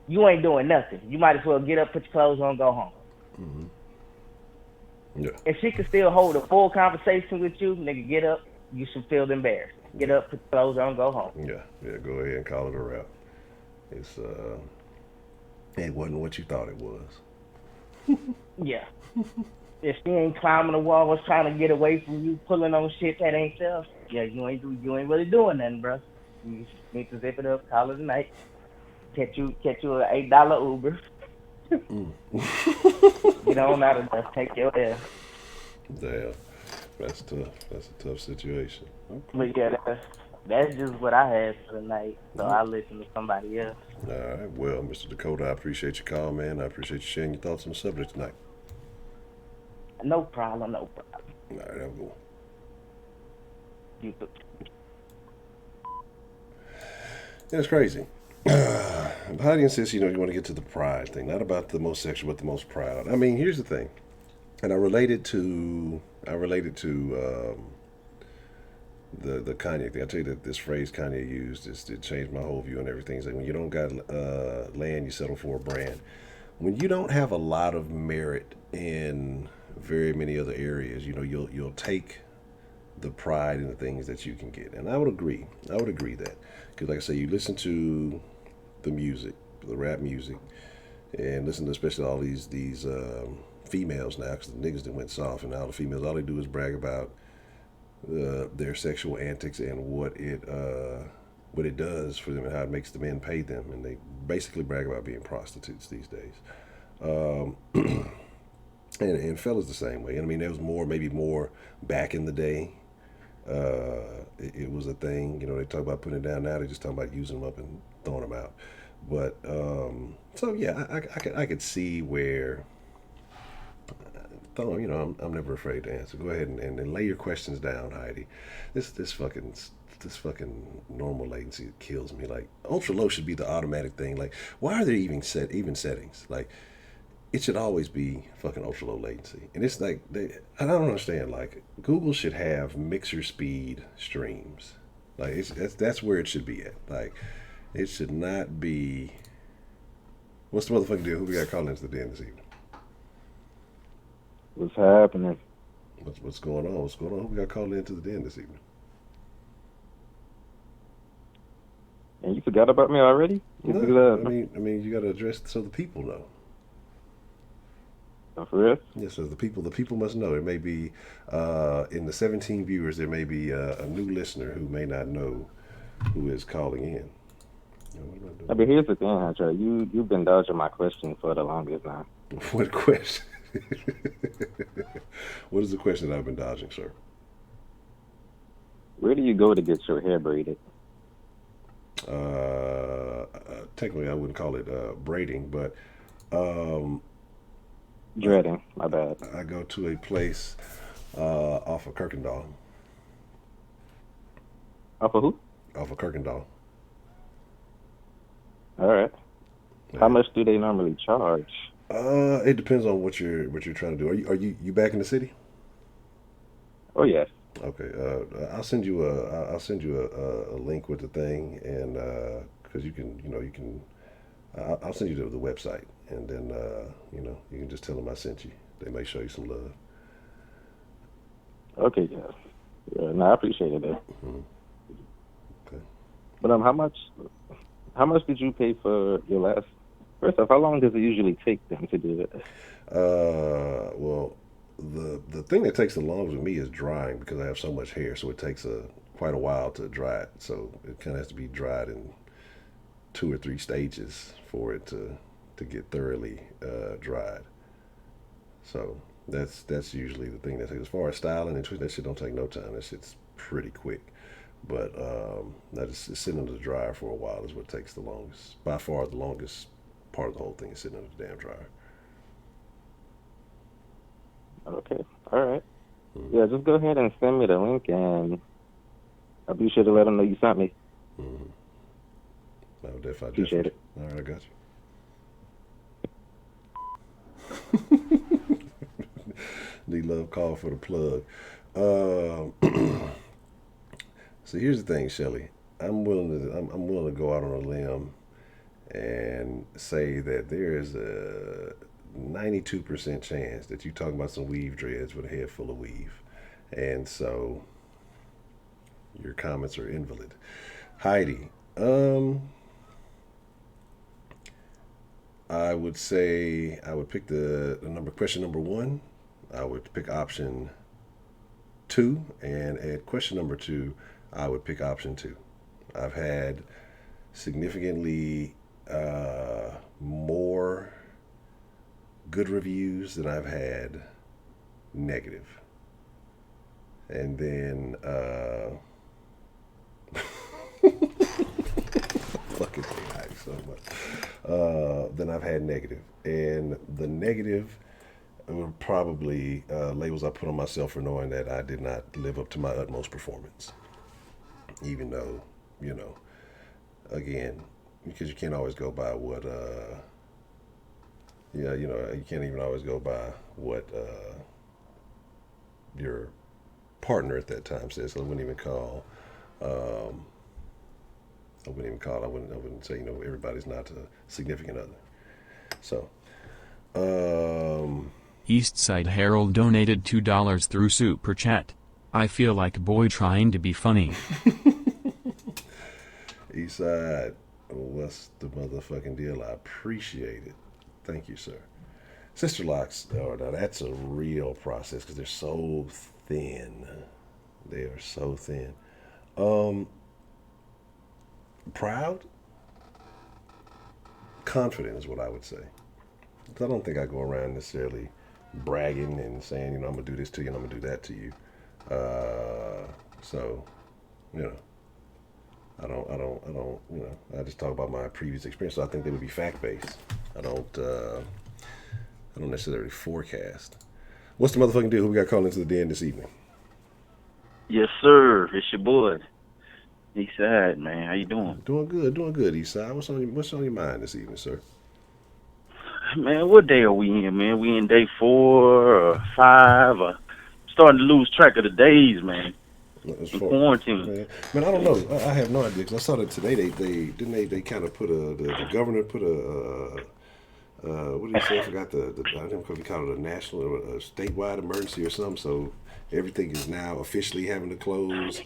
you ain't doing nothing. You might as well get up, put your clothes on, go home. Mm-hmm. Yeah. If she can still hold a full conversation with you, nigga, get up. You should feel embarrassed. Get up, put your clothes on, go home. Yeah. Yeah. Go ahead and call it a wrap. It's it wasn't what you thought it was. Yeah. If she ain't climbing the walls trying to get away from you, pulling on shit that ain't self, yeah, you ain't really doing nothing, bro. You just need to zip it up, call it a night. Catch you an $8 Uber. Mm. Get on out of there. Take your ass. Damn. That's tough. That's a tough situation. Okay. But yeah, that's just what I had for the night. So I listen to somebody else. All right. Well, Mr. Dakota, I appreciate your call, man. I appreciate you sharing your thoughts on the subject tonight. No problem. All right. Have a good one. You too. Yeah, it's crazy. How do you insist, you want to get to the pride thing? Not about the most sexual, but the most proud. I mean, here's the thing. And I related to the Kanye thing. I tell you that this phrase Kanye used it changed my whole view on everything. It's like, when you don't got land, you settle for a brand. When you don't have a lot of merit in very many other areas, you'll take the pride in the things that you can get. And I would agree that, because like I say, you listen to the music, the rap music, and listen to especially all these females now, because the niggas that went soft, and now the females, all they do is brag about their sexual antics and what it does for them and how it makes the men pay them, and they basically brag about being prostitutes these days. And fellas the same way. I mean, there was maybe more back in the day. It was a thing. They talk about putting it down. Now they just talk about using them up and throwing them out. But so yeah, I could see where. I'm never afraid to answer. Go ahead and lay your questions down, Heidi. This fucking this fucking normal latency kills me. Like ultra low should be the automatic thing. Like why are there even settings? Like it should always be fucking ultra low latency. And it's like I don't understand. Like Google should have mixer speed streams. Like that's where it should be at. Like it should not be. What's the motherfucking deal? Who we got calling into the den this evening? What's happening? What's going on? What's going on? Who we got calling into the den this evening? And you forgot about me already? No, I mean, you got to address it so the people know. Oh, for real? Yes, so the people must know. There may be in the 17 viewers, there may be a new listener who may not know who is calling in. But here's the thing, Honcho. You've been dodging my question for the longest now. What question? What is the question that I've been dodging, sir? Where do you go to get your hair braided? Technically, I wouldn't call it braiding, but dreading. My bad. I go to a place off of Kirkendall. Off of who? Off of Kirkendall. All right. Yeah. How much do they normally charge? It depends on what you're trying to do. Are you back in the city? Oh yes. Okay. I'll send you a link with the thing, and because you can I'll send you to the website, and then you can just tell them I sent you. They may show you some love. Okay. Yeah. No, I appreciate it. Mm-hmm. Okay. But how much did you pay for your last? First off, how long does it usually take them to do it? Well, the thing that takes the longest with me is drying because I have so much hair, so it takes quite a while to dry it. So it kind of has to be dried in 2 or 3 stages for it to get thoroughly dried. So that's usually the thing that takes. As far as styling and that shit don't take no time. That shit's pretty quick. But that is sitting under the dryer for a while is what takes the longest. By far, the longest part of the whole thing is sitting under the damn dryer. Okay, all right. Mm-hmm. Yeah, just go ahead and send me the link, and I'll be sure to let them know you sent me. Mm-hmm. I would definitely appreciate it. All right, I got you. Need love call for the plug. So here's the thing, Shelly. I'm willing to go out on a limb and say that there is a 92% chance that you're talking about some weave dreads with a head full of weave. And so your comments are invalid. Heidi, I would say I would pick the question number 1. I would pick option 2, and at question number 2, I would pick option 2. I've had significantly more good reviews than I've had negative. And then fucking hate so much. Then I've had negative. And the negative were probably labels I put on myself for knowing that I did not live up to my utmost performance. Even though, again, because you can't always go by what, you can't even always go by what your partner at that time says. So I wouldn't say, everybody's not a significant other. So, Eastside Harold donated $2 through Super Chat. I feel like a boy trying to be funny. Eastside, what's the motherfucking deal? I appreciate it. Thank you, sir. Sister locks, now that's a real process because they're so thin. They are so thin. Proud? Confident is what I would say. I don't think I go around necessarily bragging and saying, I'm going to do this to you and I'm going to do that to you. So, I don't, I just talk about my previous experience. So I think they would be fact-based. I don't necessarily forecast. What's the motherfucking deal? Who we got calling into the den this evening? Yes, sir. It's your boy. East Side, man. How you doing? Doing good, Eastside. What's on your mind this evening, sir? Man, what day are we in, man? We in day 4 or 5 or starting to lose track of the days, man. As In far, quarantine. man, I don't know. I have no idea because I saw that today. They kind of put the governor put what did he say? I forgot I don't know if he called it a national or a statewide emergency or something. So everything is now officially having to close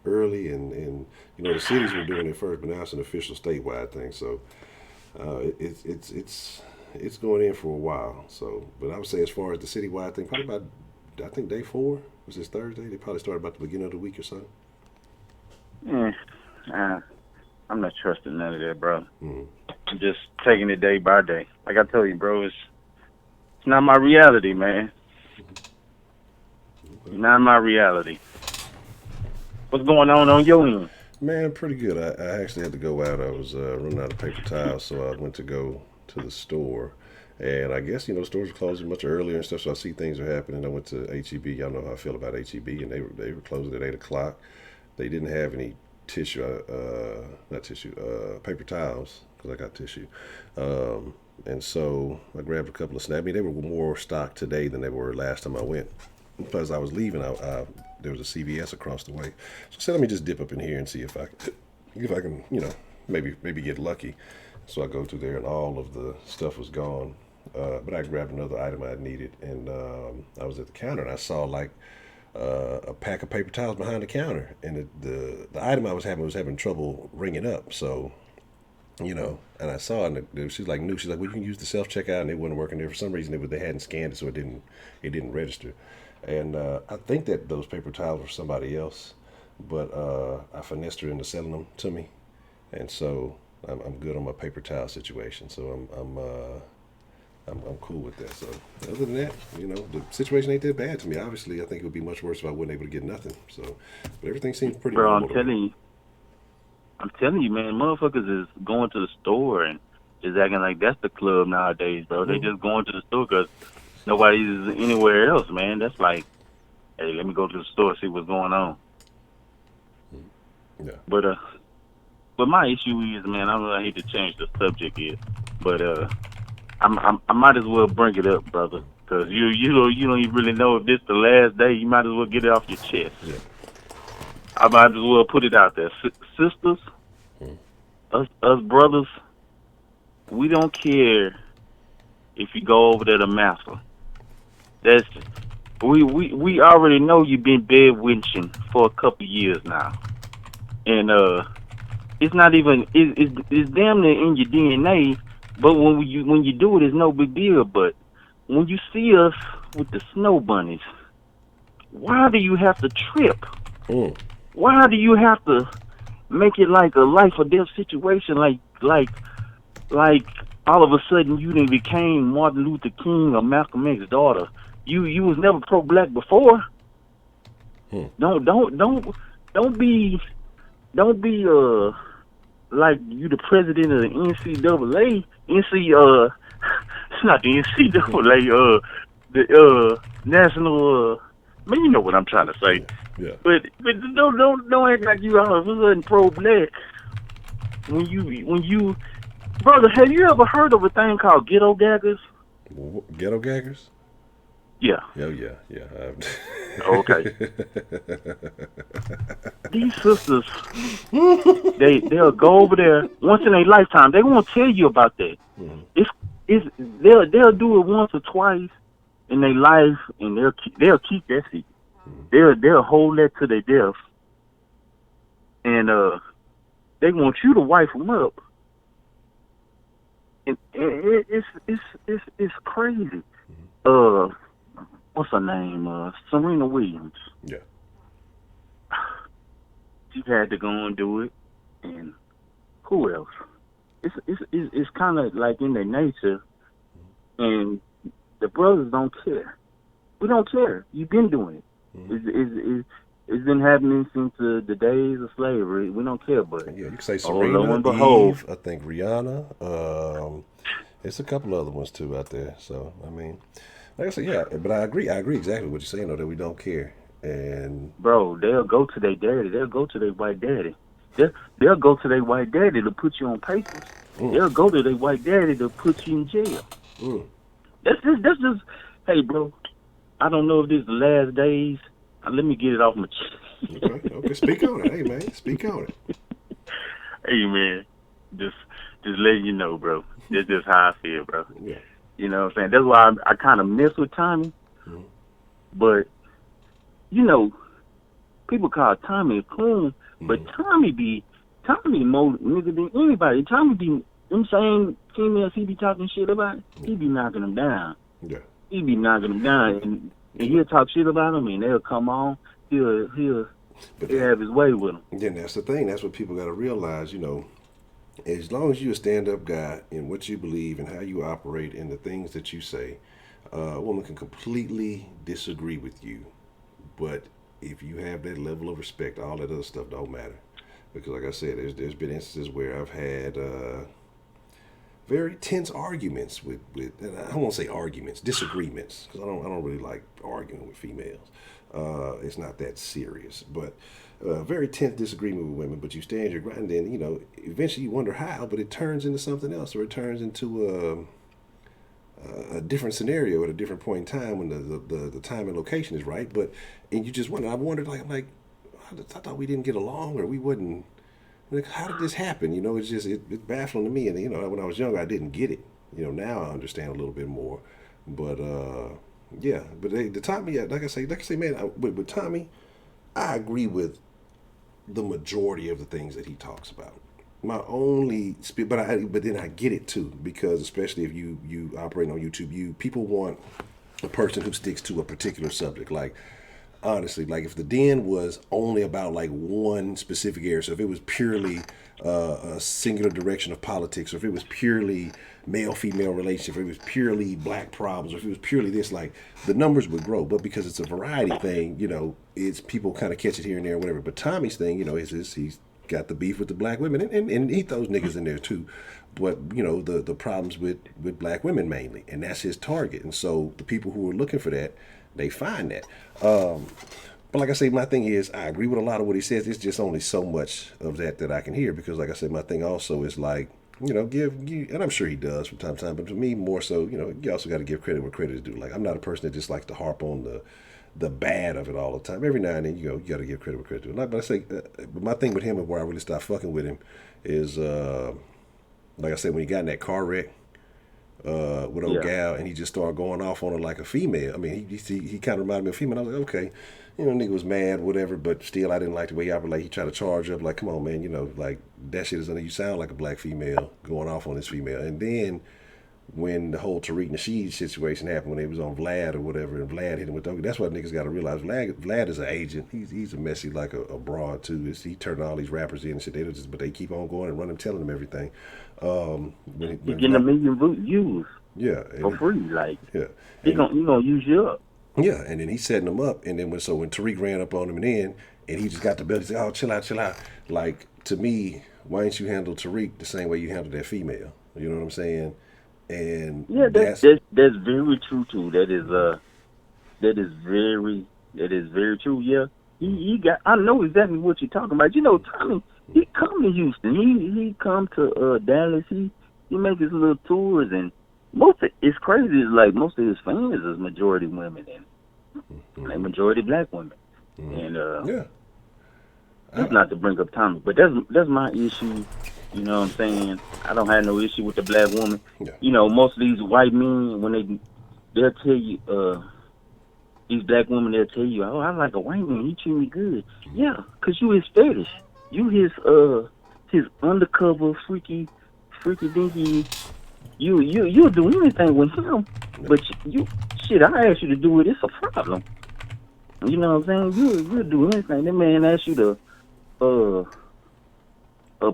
early, and the cities were doing it first, but now it's an official statewide thing. So it's going in for a while. So, but I would say as far as the citywide thing, probably about I think day 4 was this Thursday. They probably started about the beginning of the week or so. Eh, I'm not trusting none of that, bro. Mm. I'm just taking it day by day. Like I told you, bro, it's not my reality, man. Okay. Not my reality. What's going on your end? Man, pretty good. I actually had to go out. I was running out of paper towels, so I went to go to the store. And I guess, stores are closing much earlier and stuff, so I see things are happening. I went to HEB. Y'all know how I feel about HEB, and they were closing at 8 o'clock. They didn't have any tissue, not tissue, paper towels, because I got tissue. And so I grabbed a couple of snacks. I mean, they were more stocked today than they were last time I went. Because I was leaving, there was a CVS across the way. So I said, let me just dip up in here and see if I can, maybe get lucky. So I go through there, and all of the stuff was gone. But I grabbed another item I needed, and I was at the counter, and I saw like a pack of paper towels behind the counter, and the item I was having trouble ringing up. So, and I saw it, and she's like, "New." She's like, "Well, you can use the self checkout," and it wasn't working there for some reason. They hadn't scanned it, so it didn't register. And I think that those paper towels were somebody else, but I finessed her into selling them to me, and so I'm good on my paper towel situation. So I'm cool with that. So other than that, the situation ain't that bad to me. Obviously, I think it would be much worse if I wasn't able to get nothing. So, but everything seems pretty Bro, normal. I'm telling you, man, motherfuckers is going to the store and just acting like that's the club nowadays, bro. Mm-hmm. They just going to the store because nobody's anywhere else, man. That's like, hey, let me go to the store and see what's going on. Yeah. But my issue is, man, I hate to change the subject here, but I might as well bring it up, brother, because you don't even really know if this the last day. You might as well get it off your chest. Yeah. I might as well put it out there, sisters, us brothers. We don't care if you go over there to Massa. We already know you've been bedwitching for a couple years now, and it's not even it's damn near in your DNA. But when you do it, it's no big deal. But when you see us with the snow bunnies, why do you have to trip? Mm. Why do you have to make it like a life or death situation? Like all of a sudden you done became Martin Luther King or Malcolm X's daughter. You was never pro-black before. Mm. Don't be like you the president of the NCAA. It's not the NCAA. The national. Man, you know what I'm trying to say. Yeah. But don't act like you all of a sudden pro-black when you brother. Have you ever heard of a thing called ghetto gaggers? Ghetto gaggers? Yeah. Oh yeah. Okay. These sisters, they'll go over there once in a lifetime. They won't tell you about that. Mm-hmm. They'll do it once or twice in their life, and they'll keep that secret. Mm-hmm. They'll hold that to their death, and they want you to wife them up. And it's crazy. What's her name? Serena Williams. Yeah. She had to go and do it, and who else? It's kind of like in their nature, and the brothers don't care. We don't care. You've been doing it. Mm-hmm. It's been happening since the days of slavery. We don't care, but yeah, you can say Serena, lo and behold, Eve, I think Rihanna. It's a couple other ones too out there. So I mean, like I said, yeah, but I agree exactly what you're saying though, that we don't care. And bro, they'll go to their daddy. They'll go to their white daddy. They'll go to their white daddy to put you on papers. They'll go to their white daddy to put you in jail. That's just. Hey, bro, I don't know if this is the last days. Let me get it off my chest. Okay, speak on it. Hey, man, speak on it. Hey, man, just letting you know, bro. That's just how I feel, bro. Yeah. You know what I'm saying? That's why I kind of mess with Tommy. But, you know, people call Tommy a coon, but Tommy more nigga than anybody. Tommy be, them same females he be talking shit about, he be knocking them down. Yeah. He be knocking them down, and he'll talk shit about them, and they'll come on. He'll have his way with them. Then that's the thing. That's what people got to realize, you know. As long as you're a stand-up guy in what you believe and how you operate and the things that you say, a woman can completely disagree with you. But if you have that level of respect, all that other stuff don't matter. Because like I said, there's been instances where I've had very tense arguments with and I won't say arguments, disagreements, because I don't really like arguing with females. It's not that serious, but very tense disagreement with women. But you stand your ground, and then you know eventually you wonder how, but it turns into something else, or it turns into a different scenario at a different point in time when the time and location is right. But and you just wonder. I wondered I'm like I thought we didn't get along, or we wouldn't. Like, how did this happen? You know, it's just it's baffling to me. And you know, when I was younger, I didn't get it. You know, now I understand a little bit more. But yeah. But the Tommy, like I say, man, with Tommy, I agree with the majority of the things that he talks about. My only, but then I get it too, because especially if you operate on YouTube, people want a person who sticks to a particular subject, like. Honestly, like if the den was only about like one specific area, so if it was purely a singular direction of politics, or if it was purely male-female relationship, or if it was purely black problems, or if it was purely this, like the numbers would grow. But because it's a variety thing, you know, it's people kind of catch it here and there, whatever. But Tommy's thing, you know, is he's got the beef with the black women, and he throws niggas in there too. But you know, the problems with black women mainly, and that's his target. And so the people who are looking for that, they find that. But like I say, my thing is, I agree with a lot of what he says. It's just only so much of that I can hear, because like I said, my thing also is like, you know, and I'm sure he does from time to time, but to me more so, you know, you also got to give credit where credit is due. Like I'm not a person that just likes to harp on the bad of it all the time. Every now and then, you got to give credit where credit is due. But I say, but my thing with him and where I really stopped fucking with him is, like I said, when he got in that car wreck, with old gal, and he just started going off on her like a female. I mean, he kind of reminded me of a female. I was like, okay, you know, nigga was mad, whatever, but still, I didn't like the way he operated. Like, he tried to charge up, like, come on, man, you know, like, that shit is under, you sound like a black female going off on this female. And then, when the whole Tariq Nasheed situation happened, when they was on Vlad or whatever, and Vlad hit him with the, that's what niggas got to realize. Vlad is an agent. He's a messy like a broad too. He turned all these rappers in and shit. But they keep on going and running, telling them everything. You're getting a million views. Yeah, for free. Like he gonna use you up. Yeah, and then he's setting them up, and then when Tariq ran up on him, and he just got the belt. He said, "Oh, chill out." Like, to me, why didn't you handle Tariq the same way you handled that female? You know what I'm saying? And yeah, that's very true too. That is very true. Yeah, he got. I know exactly what you're talking about. You know, Tommy, he come to Houston. He come to Dallas. He make his little tours, and it's crazy. It's like most of his fans is majority women and like majority black women. And that's not to bring up Tommy, but that's my issue. You know what I'm saying? I don't have no issue with the black woman. Yeah. You know, most of these white men, when they'll tell you, these black women, they'll tell you, "Oh, I like a white man. He treat me good." Yeah, 'cause you his fetish. You his undercover freaky dinky. You'll do anything with him, but I ask you to do it. It's a problem. You know what I'm saying? You'll do anything. That man asks you to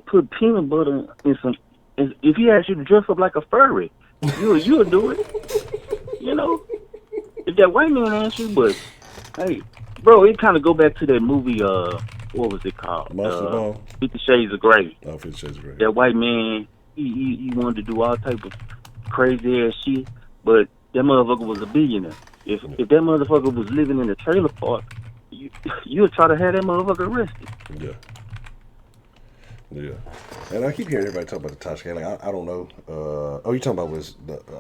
put peanut butter in some. If he asks you to dress up like a furry, you'll do it. You know, if that white man asks you, but hey, bro, it kind of go back to that movie. What was it called? 50 Shades of Grey. Oh, 50 Shades of Grey. That white man, he wanted to do all type of crazy ass shit, but that motherfucker was a billionaire. If that motherfucker was living in a trailer park, you'll try to have that motherfucker arrested. Yeah. Yeah, and I keep hearing everybody talk about the toxic. Like I don't know. You talking about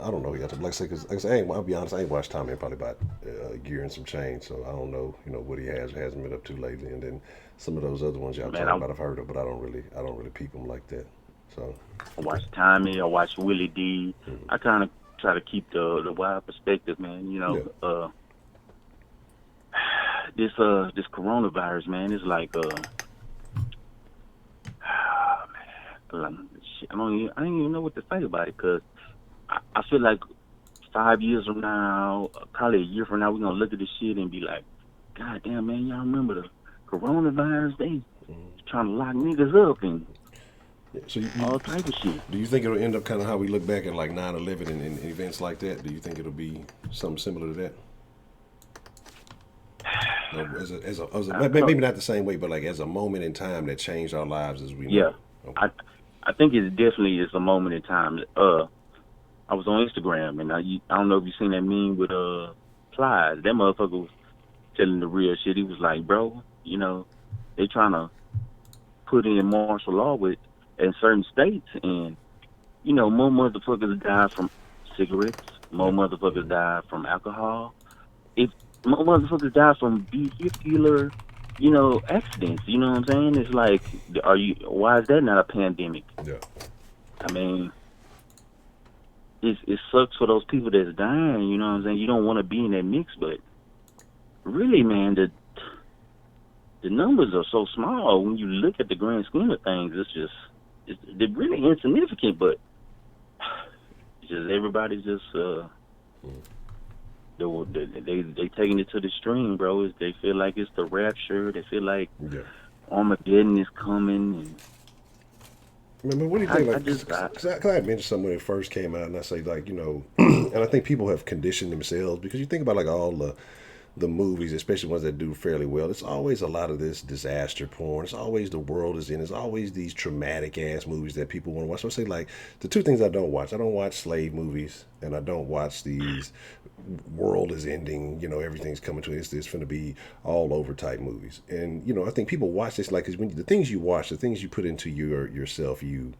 I don't know. Like I say, cause like I say, I'll be honest. I ain't watched Tommy in probably about a year and some change. So I don't know. What he hasn't been up to lately. And then some of those other ones y'all talking about, I've heard of, but I don't really peep them like that. So I watch Tommy. I watch Willie D. Mm-hmm. I kind of try to keep the wide perspective, man. This coronavirus, man, is like I don't even know what to say about it, because I feel like 5 years from now, probably a year from now, we're gonna look at this shit and be like, God damn, man, y'all remember the coronavirus? They trying to lock niggas up and all type of shit. Do you think it'll end up kind of how we look back at like 9/11 and events like that? Do you think it'll be something similar to that? Maybe not the same way, but like as a moment in time that changed our lives as we know. Yeah, okay. I think it definitely is a moment in time. I was on Instagram, and I don't know if you seen that meme with Plies. That motherfucker was telling the real shit. He was like, bro, they trying to put in martial law in certain states, and more motherfuckers die from cigarettes, more motherfuckers die from alcohol. More motherfuckers die from vehicular accidents. You know what I'm saying? It's like, why is that not a pandemic? Yeah. I mean, it sucks for those people that's dying. You know what I'm saying? You don't want to be in that mix, but really, man, the numbers are so small when you look at the grand scheme of things. They're really insignificant, but everybody's just they taking it to the extreme, bro. They feel like it's the rapture. They feel like Armageddon is coming. And what do you think? Because I had mentioned something when it first came out, and I say like, and I think people have conditioned themselves, because you think about like all the movies, especially ones that do fairly well, it's always a lot of this disaster porn. It's always the world is in. It's always these traumatic ass movies that people want to watch. So I say like the two things I don't watch slave movies, and I don't watch these world is ending, everything's coming to it. It's going to be all over type movies. And, I think people watch this like, because when the things you watch, the things you put into yourself, you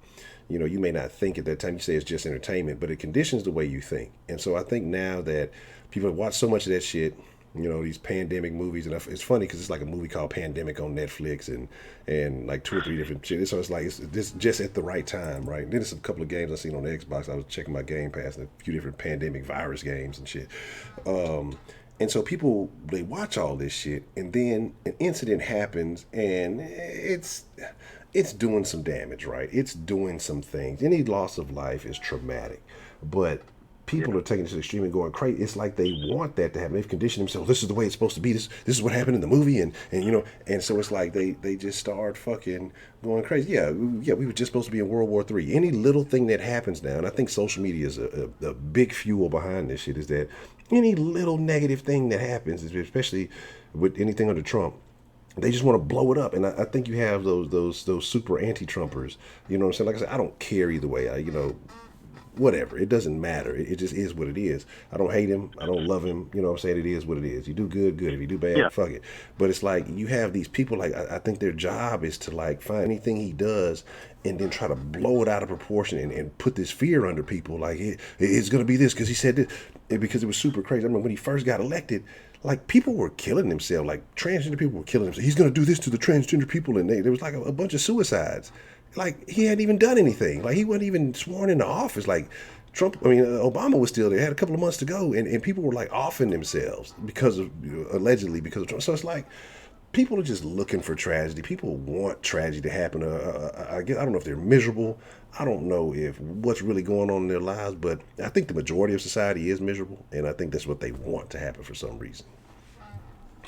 may not think at that time, you say it's just entertainment, but it conditions the way you think. And so I think now that people have watched so much of that shit, these pandemic movies, and it's funny because it's like a movie called Pandemic on Netflix, and like 2 or 3 different shit. So it's like it's just at the right time, right? And then there's a couple of games I've seen on the Xbox. I was checking my Game Pass, and a few different pandemic virus games and shit. And so people, they watch all this shit, and then an incident happens, and it's doing some damage, right? It's doing some things. Any loss of life is traumatic, but people are taking it to the extreme and going crazy. It's like they want that to happen. They've conditioned themselves. This is the way it's supposed to be. This is what happened in the movie, and so it's like they just start fucking going crazy. Yeah, we were just supposed to be in World War III. Any little thing that happens now, and I think social media is a big fuel behind this shit, is that any little negative thing that happens, especially with anything under Trump, they just want to blow it up. And I think you have those super anti-Trumpers. You know what I'm saying? Like I said, I don't care either way. Whatever. It doesn't matter. It just is what it is. I don't hate him. I don't love him. You know what I'm saying? It is what it is. You do good, good. If you do bad, fuck it. But it's like you have these people, like, I think their job is to like find anything he does and then try to blow it out of proportion and put this fear under people. Like, it's going to be this because he said this. Because it was super crazy. I remember when he first got elected, like, people were killing themselves. Like, transgender people were killing themselves. He's going to do this to the transgender people. And there was like a bunch of suicides. Like, he hadn't even done anything. Like, he wasn't even sworn into office. Like, Obama was still there. Had a couple of months to go. And people were, like, offing themselves allegedly because of Trump. So it's like, people are just looking for tragedy. People want tragedy to happen. I don't know if they're miserable. I don't know if what's really going on in their lives. But I think the majority of society is miserable. And I think that's what they want to happen for some reason.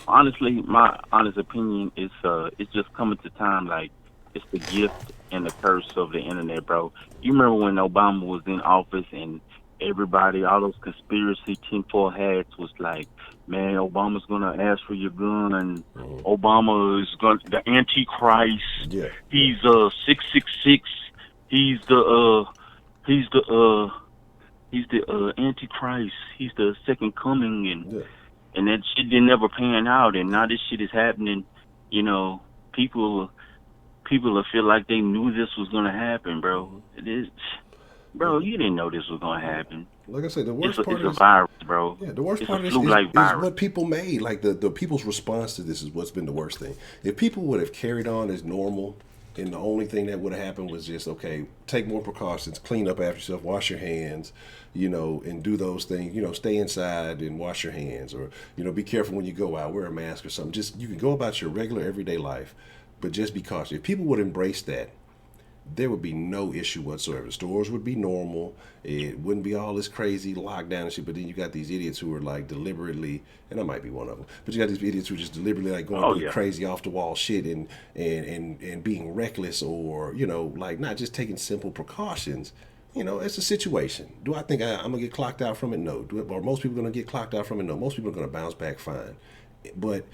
Honestly, my honest opinion is it's just coming to time, like, it's the gift and the curse of the internet, bro. You remember when Obama was in office and everybody, all those conspiracy tinfoil hats was like, man, Obama's going to ask for your gun, and Obama is the Antichrist. Yeah. He's 666. He's the Antichrist. He's the second coming, and and that shit didn't ever pan out, and now this shit is happening. You know, people will feel like they knew this was gonna happen, bro. It is, bro. You didn't know this was gonna happen. Like I said, the worst part It's a is virus, bro. yeah. The worst It's part a is flu-like virus. what people made. Like the people's response to this is what's been the worst thing. If people would have carried on as normal, and the only thing that would have happened was just okay, take more precautions, clean up after yourself, wash your hands, you know, and do those things. You know, stay inside and wash your hands, or you know, be careful when you go out, wear a mask or something. Just you can go about your regular everyday life, but just be cautious. If people would embrace that, there would be no issue whatsoever. Stores would be normal. It wouldn't be all this crazy lockdown and shit. But then you got these idiots who are like deliberately, and I might be one of them, but you got these idiots who are just deliberately like going through crazy off the wall shit and being reckless, or you know, like not just taking simple precautions. You know, it's a situation. Do I think I'm gonna get clocked out from it? No. Are most people gonna get clocked out from it? No. Most people are gonna bounce back fine. But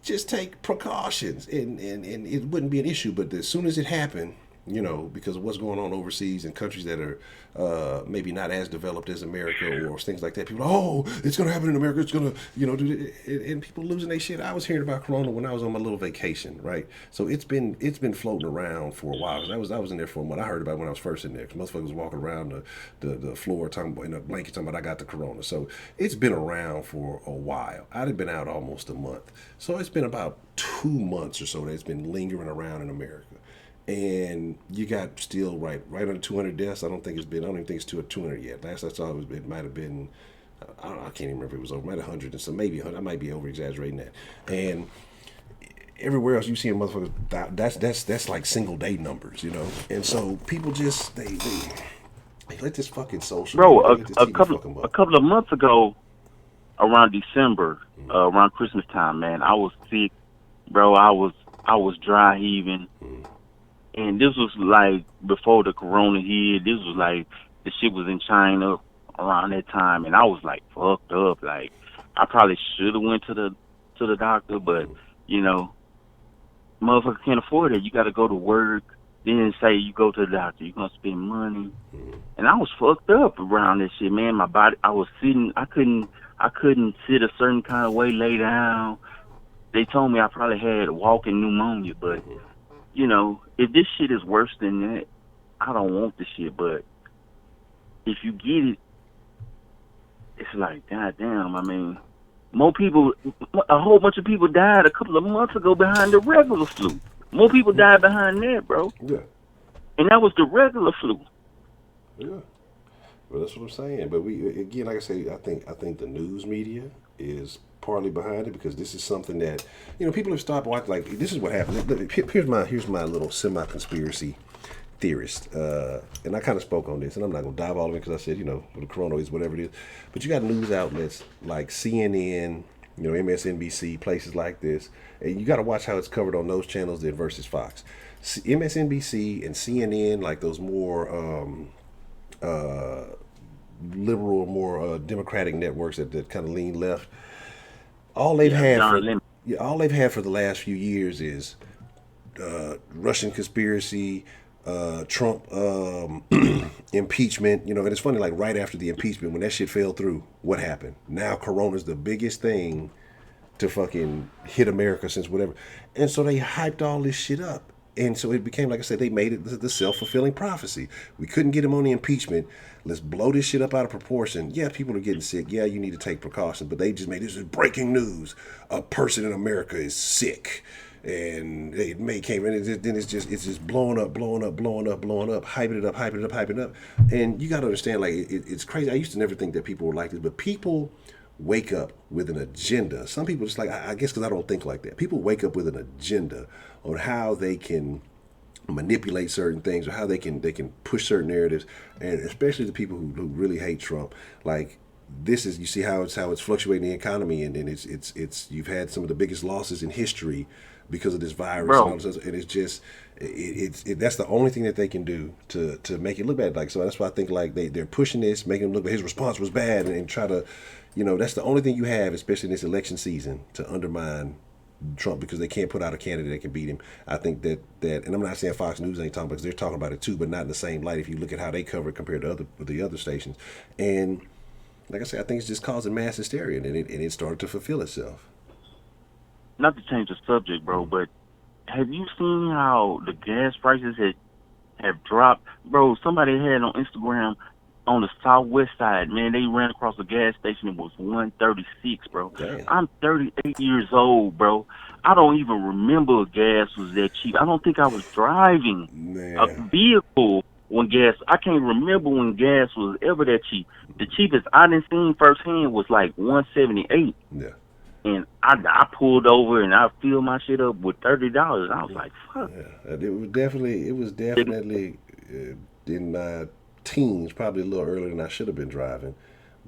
just take precautions, and it wouldn't be an issue. But as soon as it happened, you know, because of what's going on overseas in countries that are maybe not as developed as America or things like that. People, oh, it's going to happen in America. It's going to, you know, do it, and people losing their shit. I was hearing about Corona when I was on my little vacation, right? So it's been floating around for a while. I was in there for a month. I heard about it when I was first in there, because motherfuckers was walking around the floor talking about, in a blanket talking about I got the Corona. So it's been around for a while. I'd have been out almost a month. So it's been about 2 months or so that it's been lingering around in America. And you got still right under 200 deaths. I don't even think it's 200 yet. Last I saw it might have been, I can't even remember if it was over, might have 100 and some, maybe 100. I might be over exaggerating that. And everywhere else you see a motherfucker die, that's like single day numbers, you know. And so people just they let this fucking social. Bro, a couple of months ago, around December, around Christmas time, man, I was sick, bro. I was dry heaving. And this was like before the Corona hit. This was like the shit was in China around that time, and I was like fucked up. Like I probably should have went to the doctor, but you know, motherfucker can't afford it. You got to go to work, then say you go to the doctor. You're gonna spend money, and I was fucked up around this shit, man. My body, I was sitting. I couldn't sit a certain kind of way, lay down. They told me I probably had walking pneumonia, but. You know, if this shit is worse than that, I don't want this shit. But if you get it, it's like, goddamn. I mean, a whole bunch of people died a couple of months ago behind the regular flu. More people died behind that, bro. Yeah. And that was the regular flu. Yeah. Well, that's what I'm saying. But we, again, like I say, I think the news media is partly behind it, because this is something that, you know, people have stopped watching. Like, this is what happened. Here's my little semi-conspiracy theorist, and I kind of spoke on this, and I'm not going to dive all of it, because I said, you know, the Corona is whatever it is. But you got news outlets like CNN, you know, MSNBC, places like this, and you got to watch how it's covered on those channels than versus Fox. MSNBC and CNN, like those more liberal, more democratic networks that kind of lean left. All they've had for the last few years is Russian conspiracy, Trump impeachment. You know, and it's funny, like right after the impeachment, when that shit fell through, what happened? Now Corona's the biggest thing to fucking hit America since whatever. And so they hyped all this shit up. And so it became, like I said, they made it the self-fulfilling prophecy. We couldn't get him on the impeachment. Let's blow this shit up out of proportion. Yeah, people are getting sick. Yeah, you need to take precautions. But they just made this is breaking news. A person in America is sick. And it came, and then it's just blowing up, hyping it up. And you got to understand, like, it's crazy. I used to never think that people were like this, but people wake up with an agenda. Some people just like, I guess because I don't think like that. People wake up with an agenda on how they can manipulate certain things, or how they can push certain narratives, and especially the people who really hate Trump. Like, this is, you see how it's fluctuating the economy, and then it's you've had some of the biggest losses in history because of this virus. Bro. And all this, and it's just that's the only thing that they can do to make it look bad. Like, so that's why I think like they're pushing this, making him look bad. His response was bad, and try to, you know, that's the only thing you have, especially in this election season, to undermine Trump, because they can't put out a candidate that can beat him. I think that and I'm not saying Fox News ain't talking about, because they're talking about it too, but not in the same light if you look at how they cover it compared to the other stations. And like I said, I think it's just causing mass hysteria, and it started to fulfill itself. Not to change the subject, bro, but have you seen how the gas prices have dropped? Bro, somebody had on Instagram on the southwest side, man, they ran across a gas station. It was 136, bro. Damn. I'm 38 years old, bro. I don't even remember gas was that cheap. I don't think I was driving a vehicle when gas. I can't remember when gas was ever that cheap. The cheapest I done seen firsthand was like 178. Yeah. And I pulled over and I filled my shit up with $30. I was like, fuck. Yeah. It was definitely in my teens, probably a little earlier than I should have been driving.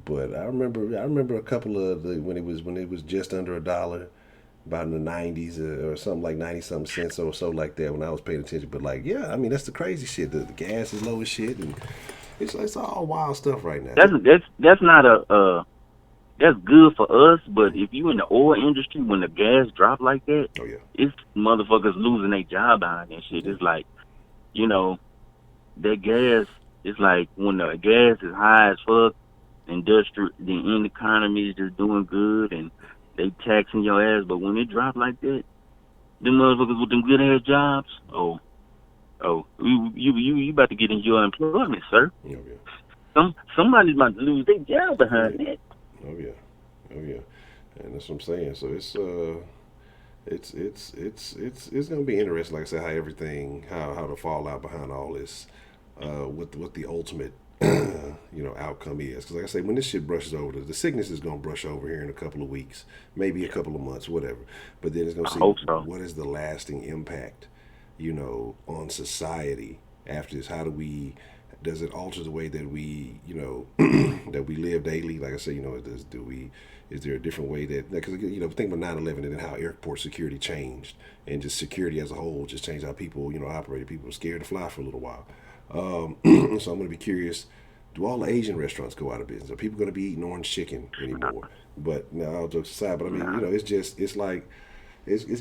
But I remember a couple of when it was just under $1, about in the 90s or something like 90 something cents or so like that when I was paying attention. But like, yeah, I mean that's the crazy shit. The gas is low as shit, and it's all wild stuff right now. That's not that's good for us, but if you in the oil industry, when the gas drop like that, oh yeah, it's motherfuckers losing their job behind that shit. It's like, that gas. It's like when the gas is high as fuck, the end economy is just doing good and they taxing your ass. But when it drop like that, them motherfuckers with them good ass jobs, you about to get into your employment, sir. Oh yeah. Somebody's about to lose their job behind that. Oh yeah, and that's what I'm saying. So it's gonna be interesting. Like I said, how the fallout behind all this, what the ultimate outcome is. Because like I say, when this shit brushes over, the sickness is gonna brush over here in a couple of weeks, maybe a couple of months, whatever. But then it's gonna see what is the lasting impact, on society after this. Does it alter the way that we, that we live daily? Like I say, is there a different way that, because, think about 9/11 and then how airport security changed and just security as a whole just changed how people, operated. People were scared to fly for a little while. So I'm going to be curious, do all the Asian restaurants go out of business? Are people going to be eating orange chicken anymore? But now, all jokes aside, but I mean, it's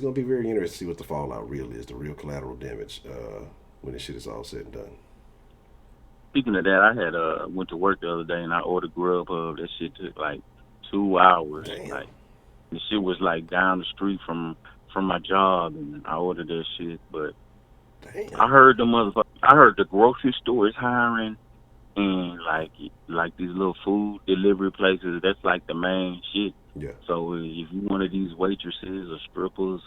going to be very interesting to see what the fallout really is, the real collateral damage when this shit is all said and done. Speaking of that, I had went to work the other day and I ordered Grubhub. That shit took like 2 hours. Damn. Like the shit was like down the street from my job, and I ordered that shit. But damn. I heard the grocery store is hiring, and like these little food delivery places. That's like the main shit. Yeah. So if you one of these waitresses or strippers,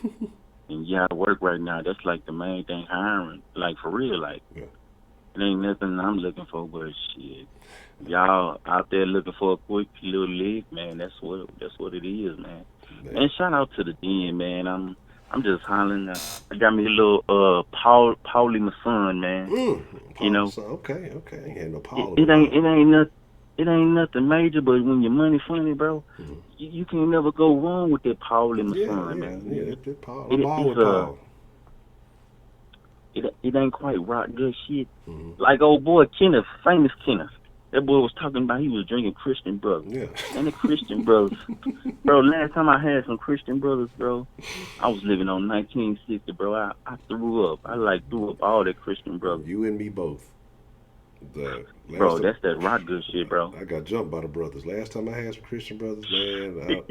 and you out of work right now, that's like the main thing hiring. Like for real, like. Yeah. It ain't nothing I'm looking for, but shit, y'all out there looking for a quick little lick, man. That's what it is, man. And shout out to the den, man. I'm just hollering. I got me a little Paulie, my son, man. Okay. Ain't no Paul. It ain't nothing major, but when your money funny, bro, you can never go wrong with that Paulie, my son, man. Yeah, that Paul. It ain't quite rock good shit. Like old boy Kenneth, famous Kenneth. That boy was talking about he was drinking Christian Brothers. Yeah. And the Christian Brothers. Bro, last time I had some Christian Brothers, bro, I was living on 1960, bro. I threw up. I threw up all that Christian Brothers. You and me both. Bro, that's that rock good shit, bro. I got jumped by the brothers. Last time I had some Christian Brothers, man,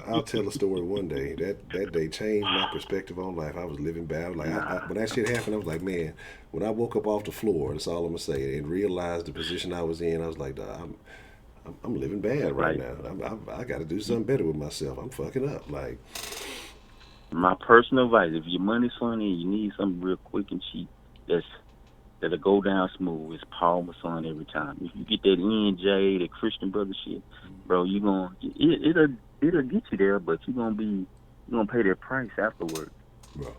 I'll tell a story one day. That day changed my perspective on life. I was living bad. Like when that shit happened, I was like, man, when I woke up off the floor, that's all I'm gonna say, and realized the position I was in, I was like, I'm living bad right now. I got to do something better with myself. I'm fucking up. Like, my personal advice: if your money's funny and you need something real quick and cheap, that'll go down smooth. It's Paul Masson every time. If you get that NJ, that Christian Brother shit, bro, it'll get you there, but you're gonna pay that price afterward. Bro,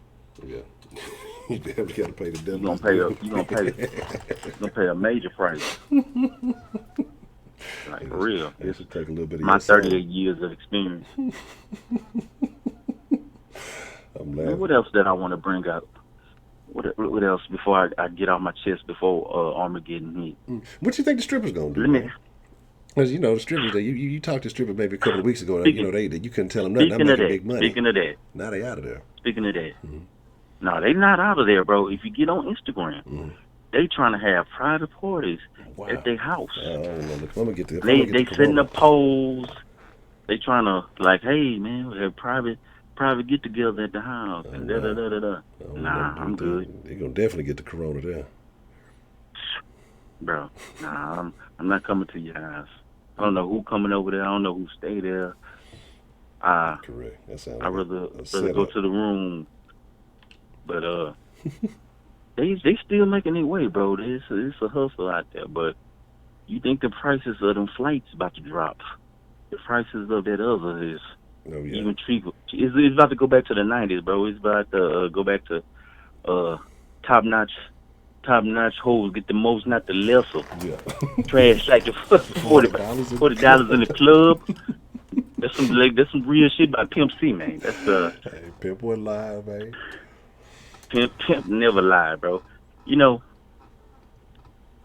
yeah, you definitely gotta pay the devil. You're gonna pay a major price. Like for real. This will take a little bit of my 38 years of experience. I'm laughing. What else that I want to bring up? What else before I get off my chest before Armageddon hit? What you think the strippers gonna do? Because the strippers, you talked to strippers maybe a couple of weeks ago. They you couldn't tell them nothing. I'm making big money. Speaking of that, now they out of there. Speaking of that, no, they not out of there, bro. If you get on Instagram, they trying to have private parties Wow. at their house. I don't know. Look, I'm gonna get the. They setting up poles. They trying to like, hey man, we have private get together at the house and da da da da da. Nah, I'm good. They're gonna definitely get the corona there. Bro, nah, I'm not coming to your house. I don't know who coming over there. I don't know who stay there. Correct. That sounds I'd rather go to the room. But they still making their way, bro. It's a hustle out there. But you think the prices of them flights about to drop? The prices of that other is even cheaper. It's about to go back to the 90s, bro. It's about to go back to top notch hoes get the most, not the lesser. Yeah. Trash like the $40 in the club. That's some real shit by Pimp C, man. That's Hey, Pimp wouldn't lie, man. Pimp never lied, bro. You know,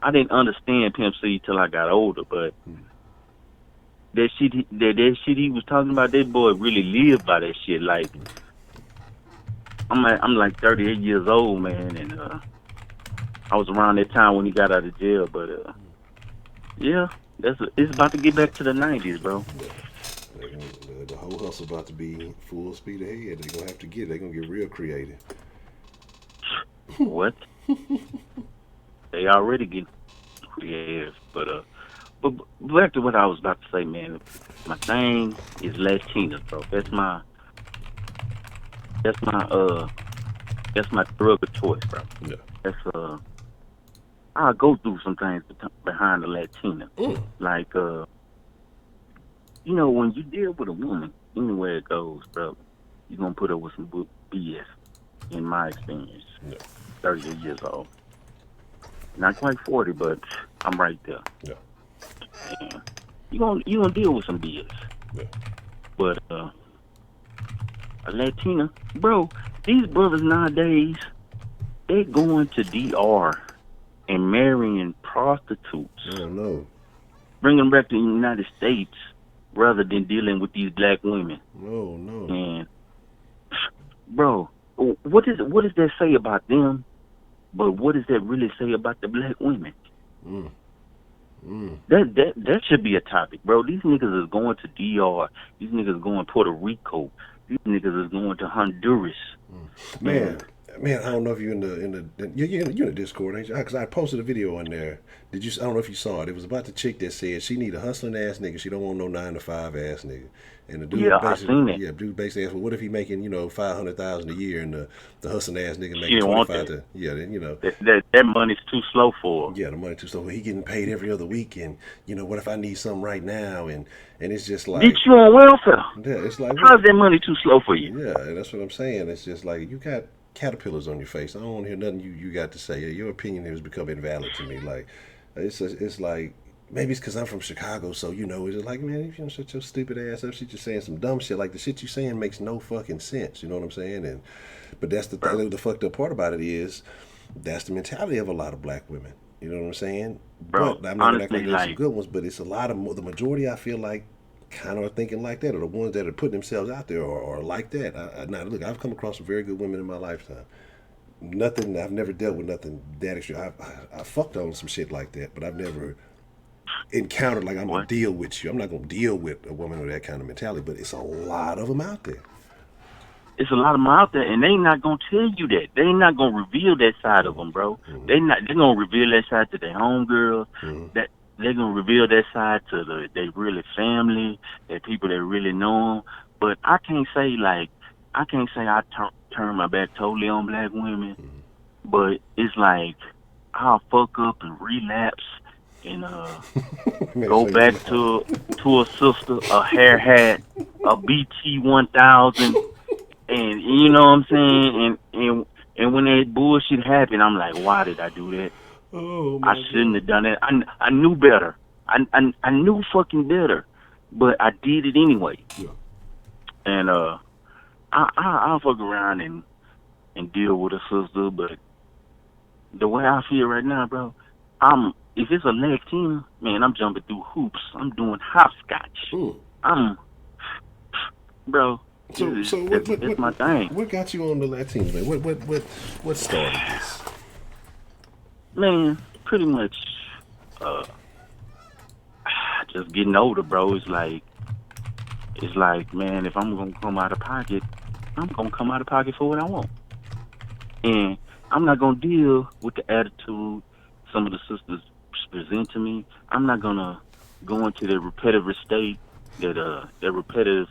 I didn't understand Pimp C till I got older, but that shit he was talking about, that boy really lived by that shit. Like, I'm like 38 years old, man, and I was around that time when he got out of jail, but yeah, it's about to get back to the 90s, bro. The whole hustle about to be full speed ahead. They're gonna have to get. They're gonna get real creative. What? They already get creative, but back to what I was about to say, man. My thing is Latinas, bro. That's my drug of choice, bro. Yeah. That's I'll go through some things behind the Latina, like you know, when you deal with a woman, anywhere it goes, bro, you're gonna put up with some BS. In my experience, 38 years old, not quite 40, but I'm right there. Yeah. And you gonna deal with some BS. Yeah. But a Latina, bro, these brothers nowadays, they going to DR and marrying prostitutes. I don't know. Bring them back to the United States rather than dealing with these black women. No. And bro, what does that say about them? But what does that really say about the black women? That should be a topic, bro. These niggas is going to DR. These niggas is going to Puerto Rico. These niggas is going to Honduras. Man, I don't know if you're in the Discord, ain't you? Because I posted a video on there. I don't know if you saw it. It was about the chick that said she need a hustling ass nigga. She don't want no 9-to-5 ass nigga. And the dude I seen it. Yeah, dude basically asked, well, what if he making $500,000 a year and the hustling ass nigga She making want 25 that. to That money's too slow for her. Yeah, the money too slow. He getting paid every other week, and what if I need something right now? And it's just like, Bitch, you on welfare? Yeah, it's like, how's that money too slow for you? Yeah, and that's what I'm saying. It's just like, you got caterpillars on your face. I don't want to hear nothing you got to say. Your opinion has become invalid to me. Like, it's like, maybe it's because I'm from Chicago, so it's just like, man, if you don't shut your stupid ass up, shit, you're saying some dumb shit. Like, the shit you saying makes no fucking sense. You know what I'm saying? But that's the fucked up part about it is that's the mentality of a lot of black women. You know what I'm saying? Bro, but I'm not honestly, acting like there's some good ones, but it's a lot of the majority. I feel like kind of are thinking like that, or the ones that are putting themselves out there or like that. Now, look, I've come across some very good women in my lifetime. I've never dealt with nothing that extreme. I fucked on some shit like that, but I've never encountered like I'm gonna deal with you. I'm not gonna deal with a woman with that kind of mentality, but it's a lot of them out there. It's a lot of them out there, and they not gonna tell you that. They not gonna reveal that side of them, bro. They're gonna reveal that side to their homegirls. That they're gonna reveal that side to their really family, their people that really know them. But I can't say I turn my back totally on black women. But it's like I'll fuck up and relapse and go back to a sister, a hair hat, a BT 1000, and you know what I'm saying. And when that bullshit happened, I'm like, why did I do that? I shouldn't have done it. I knew better. I knew fucking better, but I did it anyway. Yeah. And I'll fuck around and deal with a sister, but the way I feel right now, bro, if it's a Latina, man, I'm jumping through hoops. I'm doing hopscotch. Bro. So that's my thing. What got you on the Latinos, man? What started this? Man, pretty much, uh, just getting older, bro. It's like, man, if I'm gonna come out of pocket, I'm gonna come out of pocket for what I want, and I'm not gonna deal with the attitude some of the sisters present to me. I'm not gonna go into the repetitive state that repetitive,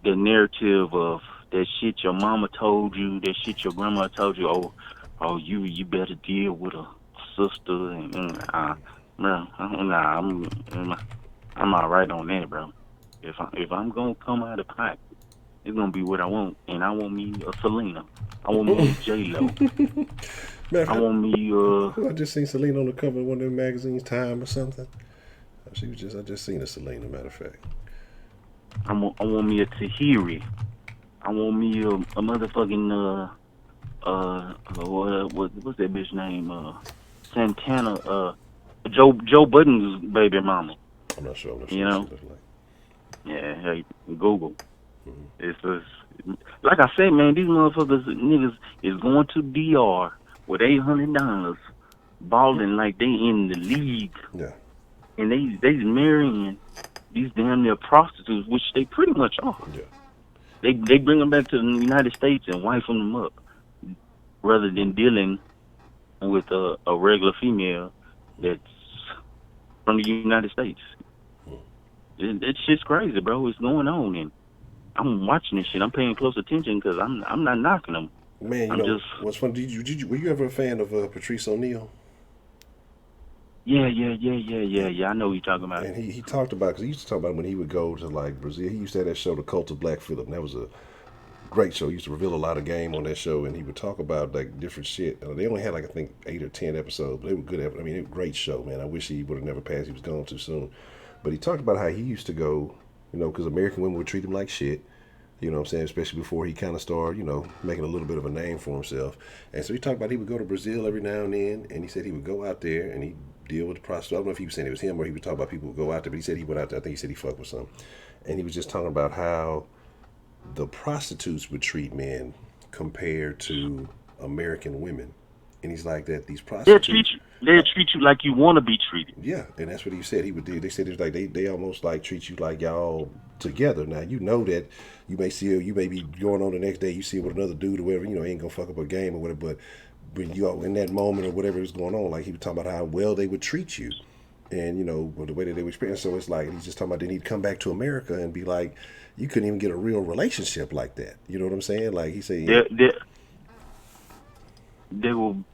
the narrative of that shit your mama told you, that shit your grandma told you. You better deal with a sister, bro. I'm all right on that, bro. If I'm gonna come out of pocket, it's gonna be what I want, and I want me a Selena. I want me a J Lo. Man, I want me I just seen Selena on the cover of one of them magazines, Time or something. I just seen a Selena, matter of fact. I want me a Tahiri. I want me a motherfucking what's that bitch name? Santana. Joe Budden's baby mama. I'm not sure. You what know? she looks like. Yeah, hey, Google. It's just, like I said, man. These motherfuckers niggas is going to DR with $800, balling like they in the league, Yeah. and they marrying these damn near prostitutes, which they pretty much are. Yeah. They bring them back to the United States and wife them up, rather than dealing with a regular female that's from the United States. It's just crazy, bro. It's going on, and I'm watching this shit. I'm paying close attention because I'm not knocking them. Man, what's fun? Were you ever a fan of Patrice O'Neal? Yeah. I know what you're talking about. And he talked about, because he used to talk about when he would go to like Brazil. He used to have that show, The Cult of Black Phillip. And that was a great show. He used to reveal a lot of game on that show, and he would talk about like different shit. They only had like I think 8 or 10 episodes, but they were good. I mean, it was a great show, man. I wish he would have never passed. He was gone too soon. But he talked about how he used to go, because American women would treat him like shit. You know what I'm saying? Especially before he kind of started, making a little bit of a name for himself. And so he talked about he would go to Brazil every now and then, and he said he would go out there and he'd deal with the prostitutes. I don't know if he was saying it was him or he would talk about people who go out there, but he said he went out there. I think he said he fucked with some. And he was just talking about how the prostitutes would treat men compared to American women. And he's like that these prostitutes... They'll treat you like you want to be treated. Yeah, and that's what he said he would do. They said it was like they almost like treat you like y'all together. Now you know that you may be going on the next day, you see it with another dude or whatever, ain't gonna fuck up a game or whatever, but when you are in that moment or whatever is going on, like he was talking about how well they would treat you. And the way that they would experience. So it's like he's just talking about then he'd come back to America and be like, you couldn't even get a real relationship like that. You know what I'm saying? Like he said they will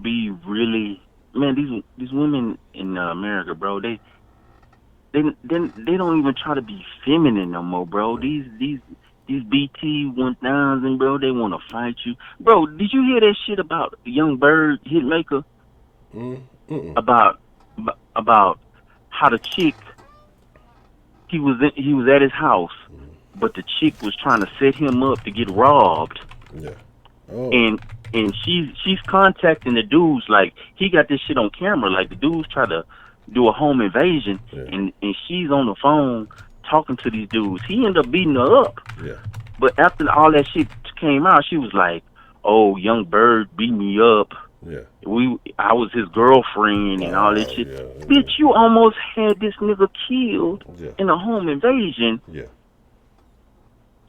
be really... Man, these women in America, bro, they don't even try to be feminine no more, bro. These BT 1000, bro, they want to fight you, bro. Did you hear that shit about Young Bird Hitmaker? About how the chick he was at his house, but the chick was trying to set him up to get robbed. Yeah. Oh. And she's contacting the dudes, like he got this shit on camera, like the dudes try to do a home invasion, and she's on the phone talking to these dudes. He ended up beating her up. Yeah. But after all that shit came out, she was like, "Oh, Young Bird beat me up. Yeah. I was his girlfriend and all that shit." Yeah. Bitch, you almost had this nigga killed in a home invasion. Yeah.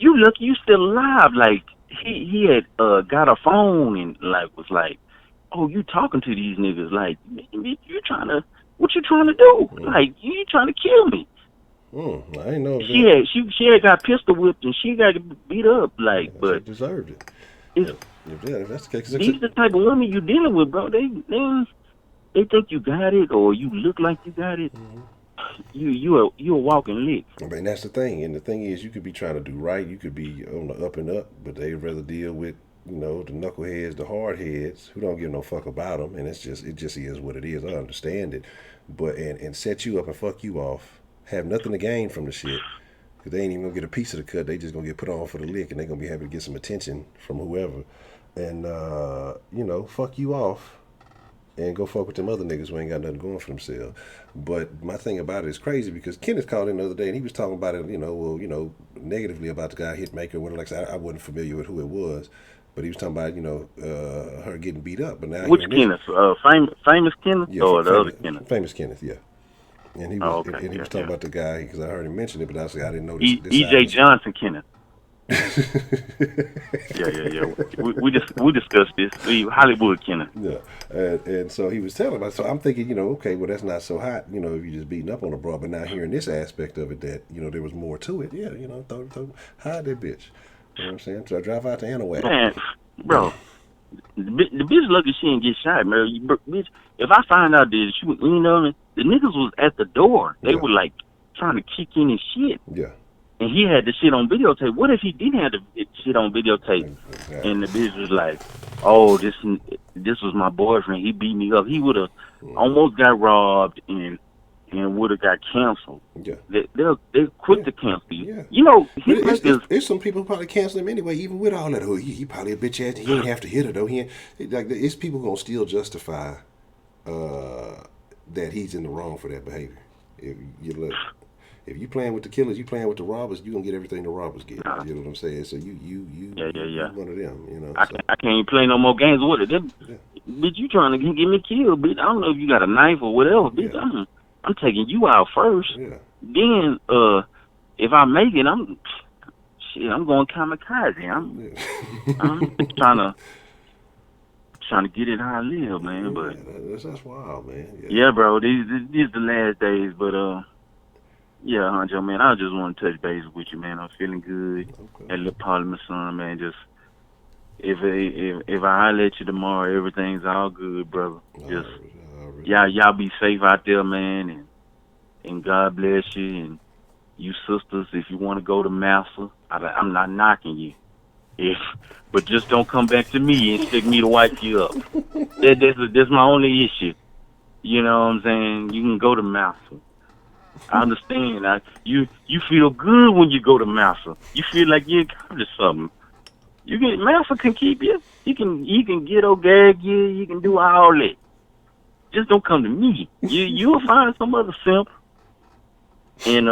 You lucky you still alive. Like he had got a phone and like was like, "Oh, you talking to these niggas? Like, what you trying to do? Like, you trying to kill me?" I didn't know that. She had got pistol whipped and she got beat up. Like, but she deserved it. If that's the case, these the type of women you dealing with, bro. They think you got it or you look like you got it. You a walking lick. I mean, that's the thing. And the thing is, you could be trying to do right. You could be on the up and up, but they'd rather deal with, the knuckleheads, the hard heads who don't give no fuck about them. And it just is what it is. I understand it. But, and set you up and fuck you off. Have nothing to gain from the shit. Because they ain't even going to get a piece of the cut. They just going to get put on for the lick and they're going to be happy to get some attention from whoever. And, fuck you off. And go fuck with them other niggas who ain't got nothing going for themselves. But my thing about it is crazy because Kenneth called in the other day and he was talking about it, negatively about the guy Hitmaker. When, like I said, I wasn't familiar with who it was. But he was talking about, her getting beat up. But now Which Kenneth? Famous Kenneth or the other Kenneth? famous Kenneth, yeah. And he was he was talking about the guy because I heard him mention it, but I was like, I didn't know this. E.J. Johnson Kenneth. yeah. We discussed this. Hollywood Kenneth. Yeah, and so he was telling about. So I'm thinking, okay, well that's not so hot, if you're just beating up on a broad. But now hearing this aspect of it, that there was more to it. Yeah, hide that bitch. You know what I'm saying? So I drive out to Anahuac. Man, bro, the bitch lucky she didn't get shot, man. Bitch, if I find out that she was, the niggas was at the door. They were like trying to kick in his shit. Yeah. And he had the shit on videotape. What if he didn't have the shit on videotape? Exactly. And the bitch was like, "Oh, this was my boyfriend. He beat me up. He would have almost got robbed and would have got canceled." Yeah, they quick to cancel you. Yeah. There's some people who probably cancel him anyway, even with all that. Oh, he probably a bitch ass. He ain't have to hit her though. It's people gonna still justify that he's in the wrong for that behavior. If you playing with the killers, you playing with the robbers, you gonna get everything the robbers get. You know what I'm saying? So you one of them. I can't even play no more games with it. Bitch, you trying to get me killed, bitch? I don't know if you got a knife or whatever, bitch. Yeah. I'm taking you out first. Yeah. Then if I make it, I'm going kamikaze. I'm trying to get it how I live, man. But that's wild, man. Yeah, bro. These the last days, but yeah, Honcho, man, I just want to touch base with you, man. I'm feeling good. Okay. At little Parliament son, man. Just if I holler at you tomorrow, everything's all good, brother. Just y'all be safe out there, man, and God bless you. And you sisters, if you want to go to Massa, I'm not knocking you. But just don't come back to me and expect me to wipe you up. That's my only issue. You know what I'm saying? You can go to Massa. I understand. You feel good when you go to Massa. You feel like you accomplished something. Massa can keep you. He can ghetto gag you. You can do all that. Just don't come to me. You'll find some other simp, and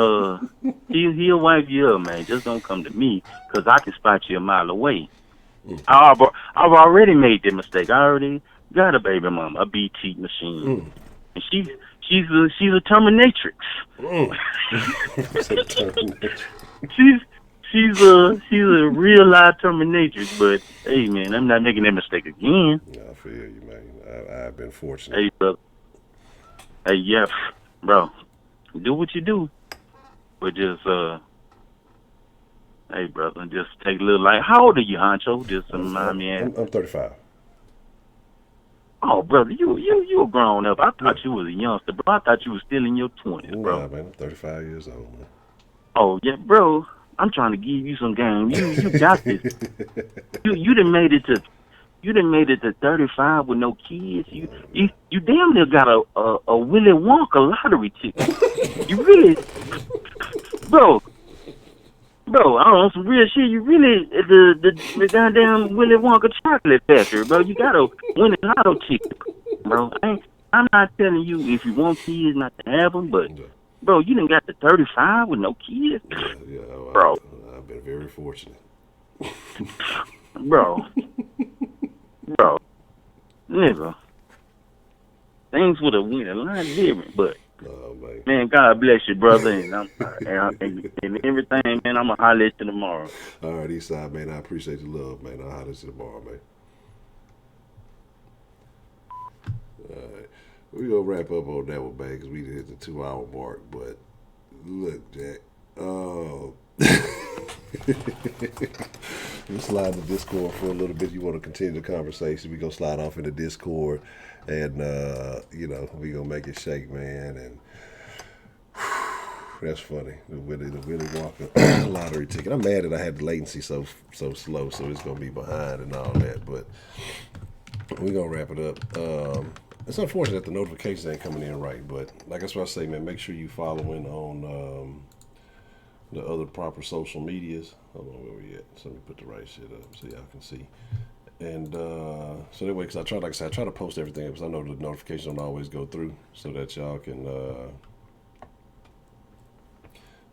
he'll wipe you up, man. Just don't come to me, cause I can spot you a mile away. I've already made that mistake. I already got a baby mama, a BT machine, and she's a terminatrix. she's a real live terminatrix. But hey, man, I'm not making that mistake again. Yeah, I feel you, man. I've been fortunate. Hey, bro. Hey, yeah, bro. Do what you do, but just hey, brother, just take a little light. How old are you, Honcho? Just remind me. I'm 35. Oh, brother, you a grown up. I thought you was a youngster, bro. I thought you was still in your 20s, bro. Nah, man, I'm 35 years old, man. Oh, yeah, bro. I'm trying to give you some game. You got this. You done made it to 35 with no kids. You damn near got a Willy Wonka lottery ticket. You really, bro. Bro, I don't know, some real shit. You really, the goddamn Willy Wonka chocolate factory, bro. You got a winning lotto ticket, bro. I'm not telling you if you want kids not to have them, but, bro, you done got to 35 with no kids? Yeah, bro. I've been very fortunate. Bro, nigga. Things would have went a lot different, but. Oh, man, God bless you, brother, and everything, man. I'm gonna holler at you tomorrow. All right, Eastside, man. I appreciate the love, man. I'll holler at you tomorrow, man. All right, we gonna wrap up on that one, man, because we hit the 2-hour mark. But look, Jack. We slide the Discord for a little bit. You want to continue the conversation? We gonna slide off in the Discord, and we gonna make it shake, man. And that's funny. The Willy Wonka lottery ticket. I'm mad that I had the latency so slow, so it's gonna be behind and all that. But we gonna wrap it up. It's unfortunate that the notifications ain't coming in right, but like that's what I say, man. Make sure you following on the other proper social medias. Hold on, where we at? So let me put the right shit up so y'all can see. And so that way, because I try to post everything because I know the notifications don't always go through, so that y'all can.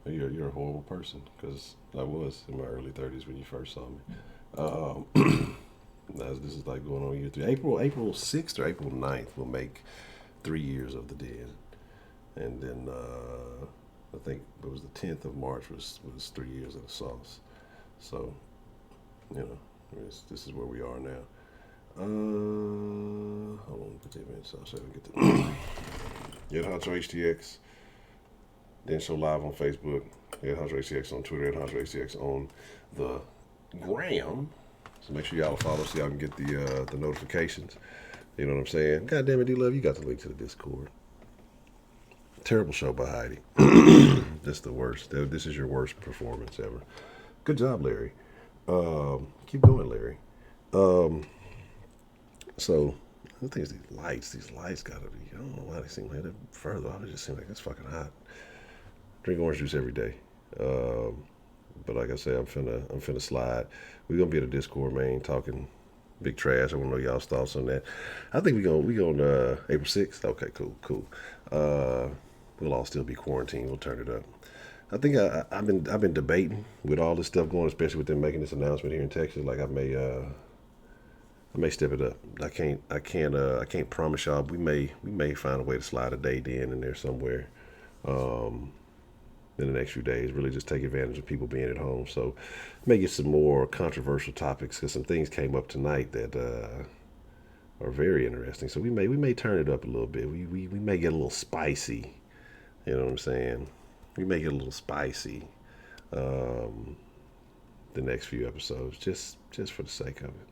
You're a horrible person, because I was in my early 30s when you first saw me. This is like going on year 3. April 6th or April 9th will make 3 years of the dead, and then I think it was the 10th of March was 3 years of the sauce. So, you know, this is where we are now. Hold on, 15 minutes. I'll say we get to Ed Honcho HTX. Then show live on Facebook. Ed Honcho HTX on Twitter. Ed Honcho HTX on the gram. So make sure y'all follow so y'all can get the notifications. You know what I'm saying? God damn it, D-Love, you got the link to the Discord. Terrible show by Heidi. That's the worst. This is your worst performance ever. Good job, Larry. Keep going, Larry. So the thing is, these lights gotta be, I don't know why they seem like that further. It just seems like it's fucking hot. Drink orange juice every day. But like I said, I'm finna slide. We're gonna be at a Discord, man, talking big trash. I wanna know y'all's thoughts on that. I think we on April 6th. Okay, cool. We'll all still be quarantined. We'll turn it up. I think I've been debating with all this stuff going, especially with them making this announcement here in Texas. Like I may step it up. I can't promise y'all. We may find a way to slide a date in there somewhere in the next few days. Really just take advantage of people being at home. So may get some more controversial topics because some things came up tonight that are very interesting. So we may turn it up a little bit. We may get a little spicy. You know what I'm saying? We may get a little spicy the next few episodes, just for the sake of it.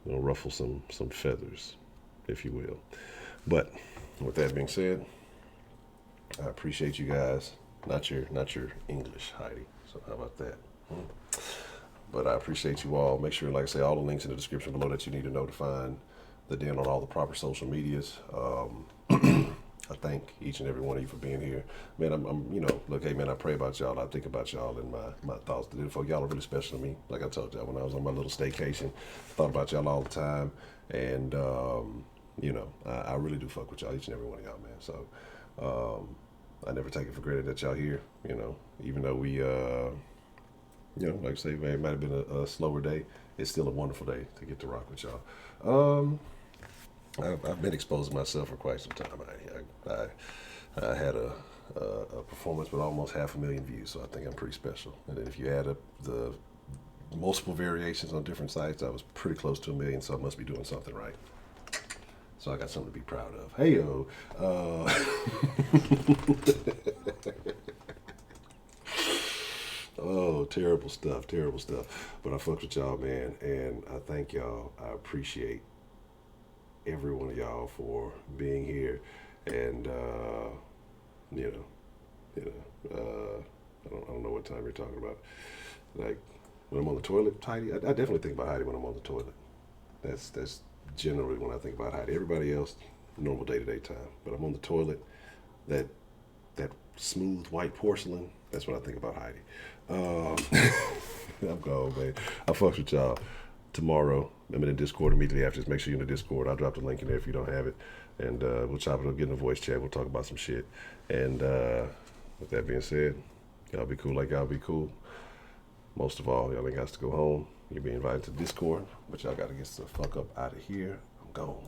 We'll ruffle some feathers, if you will. But with that being said, I appreciate you guys. Not your English, Heidi. So how about that? But I appreciate you all. Make sure, like I say, all the links in the description below that you need to know to find the Den on all the proper social medias. I thank each and every one of you for being here. Man, I'm look, hey man, I pray about y'all. I think about y'all and my thoughts. Y'all are really special to me. Like I told y'all when I was on my little staycation, I thought about y'all all the time. And, I really do fuck with y'all, each and every one of y'all, man. So, I never take it for granted that y'all here, even though we, like I say, man, it might have been a slower day. It's still a wonderful day to get to rock with y'all. I've been exposing myself for quite some time. I had a performance with almost 500,000 views, so I think I'm pretty special. And then if you add up the multiple variations on different sites, I was pretty close to 1 million, so I must be doing something right. So I got something to be proud of. Hey yo. Oh, terrible stuff. But I fucked with y'all, man, and I thank y'all. I appreciate every one of y'all for being here, and I don't know what time you're talking about. Like when I'm on the toilet, Heidi. I definitely think about Heidi when I'm on the toilet. That's generally when I think about Heidi. Everybody else, normal day-to-day time. But I'm on the toilet, that smooth white porcelain. That's what I think about Heidi. I'm gone, man. I fucks with y'all. Tomorrow, I'm in the Discord immediately after this. Make sure you're in the Discord. I'll drop the link in there if you don't have it. And we'll chop it up, get in a voice chat. We'll talk about some shit. And with that being said, y'all be cool like y'all be cool. Most of all, y'all ain't got to go home. You'll be invited to Discord, but y'all got to get the fuck up out of here. I'm gone.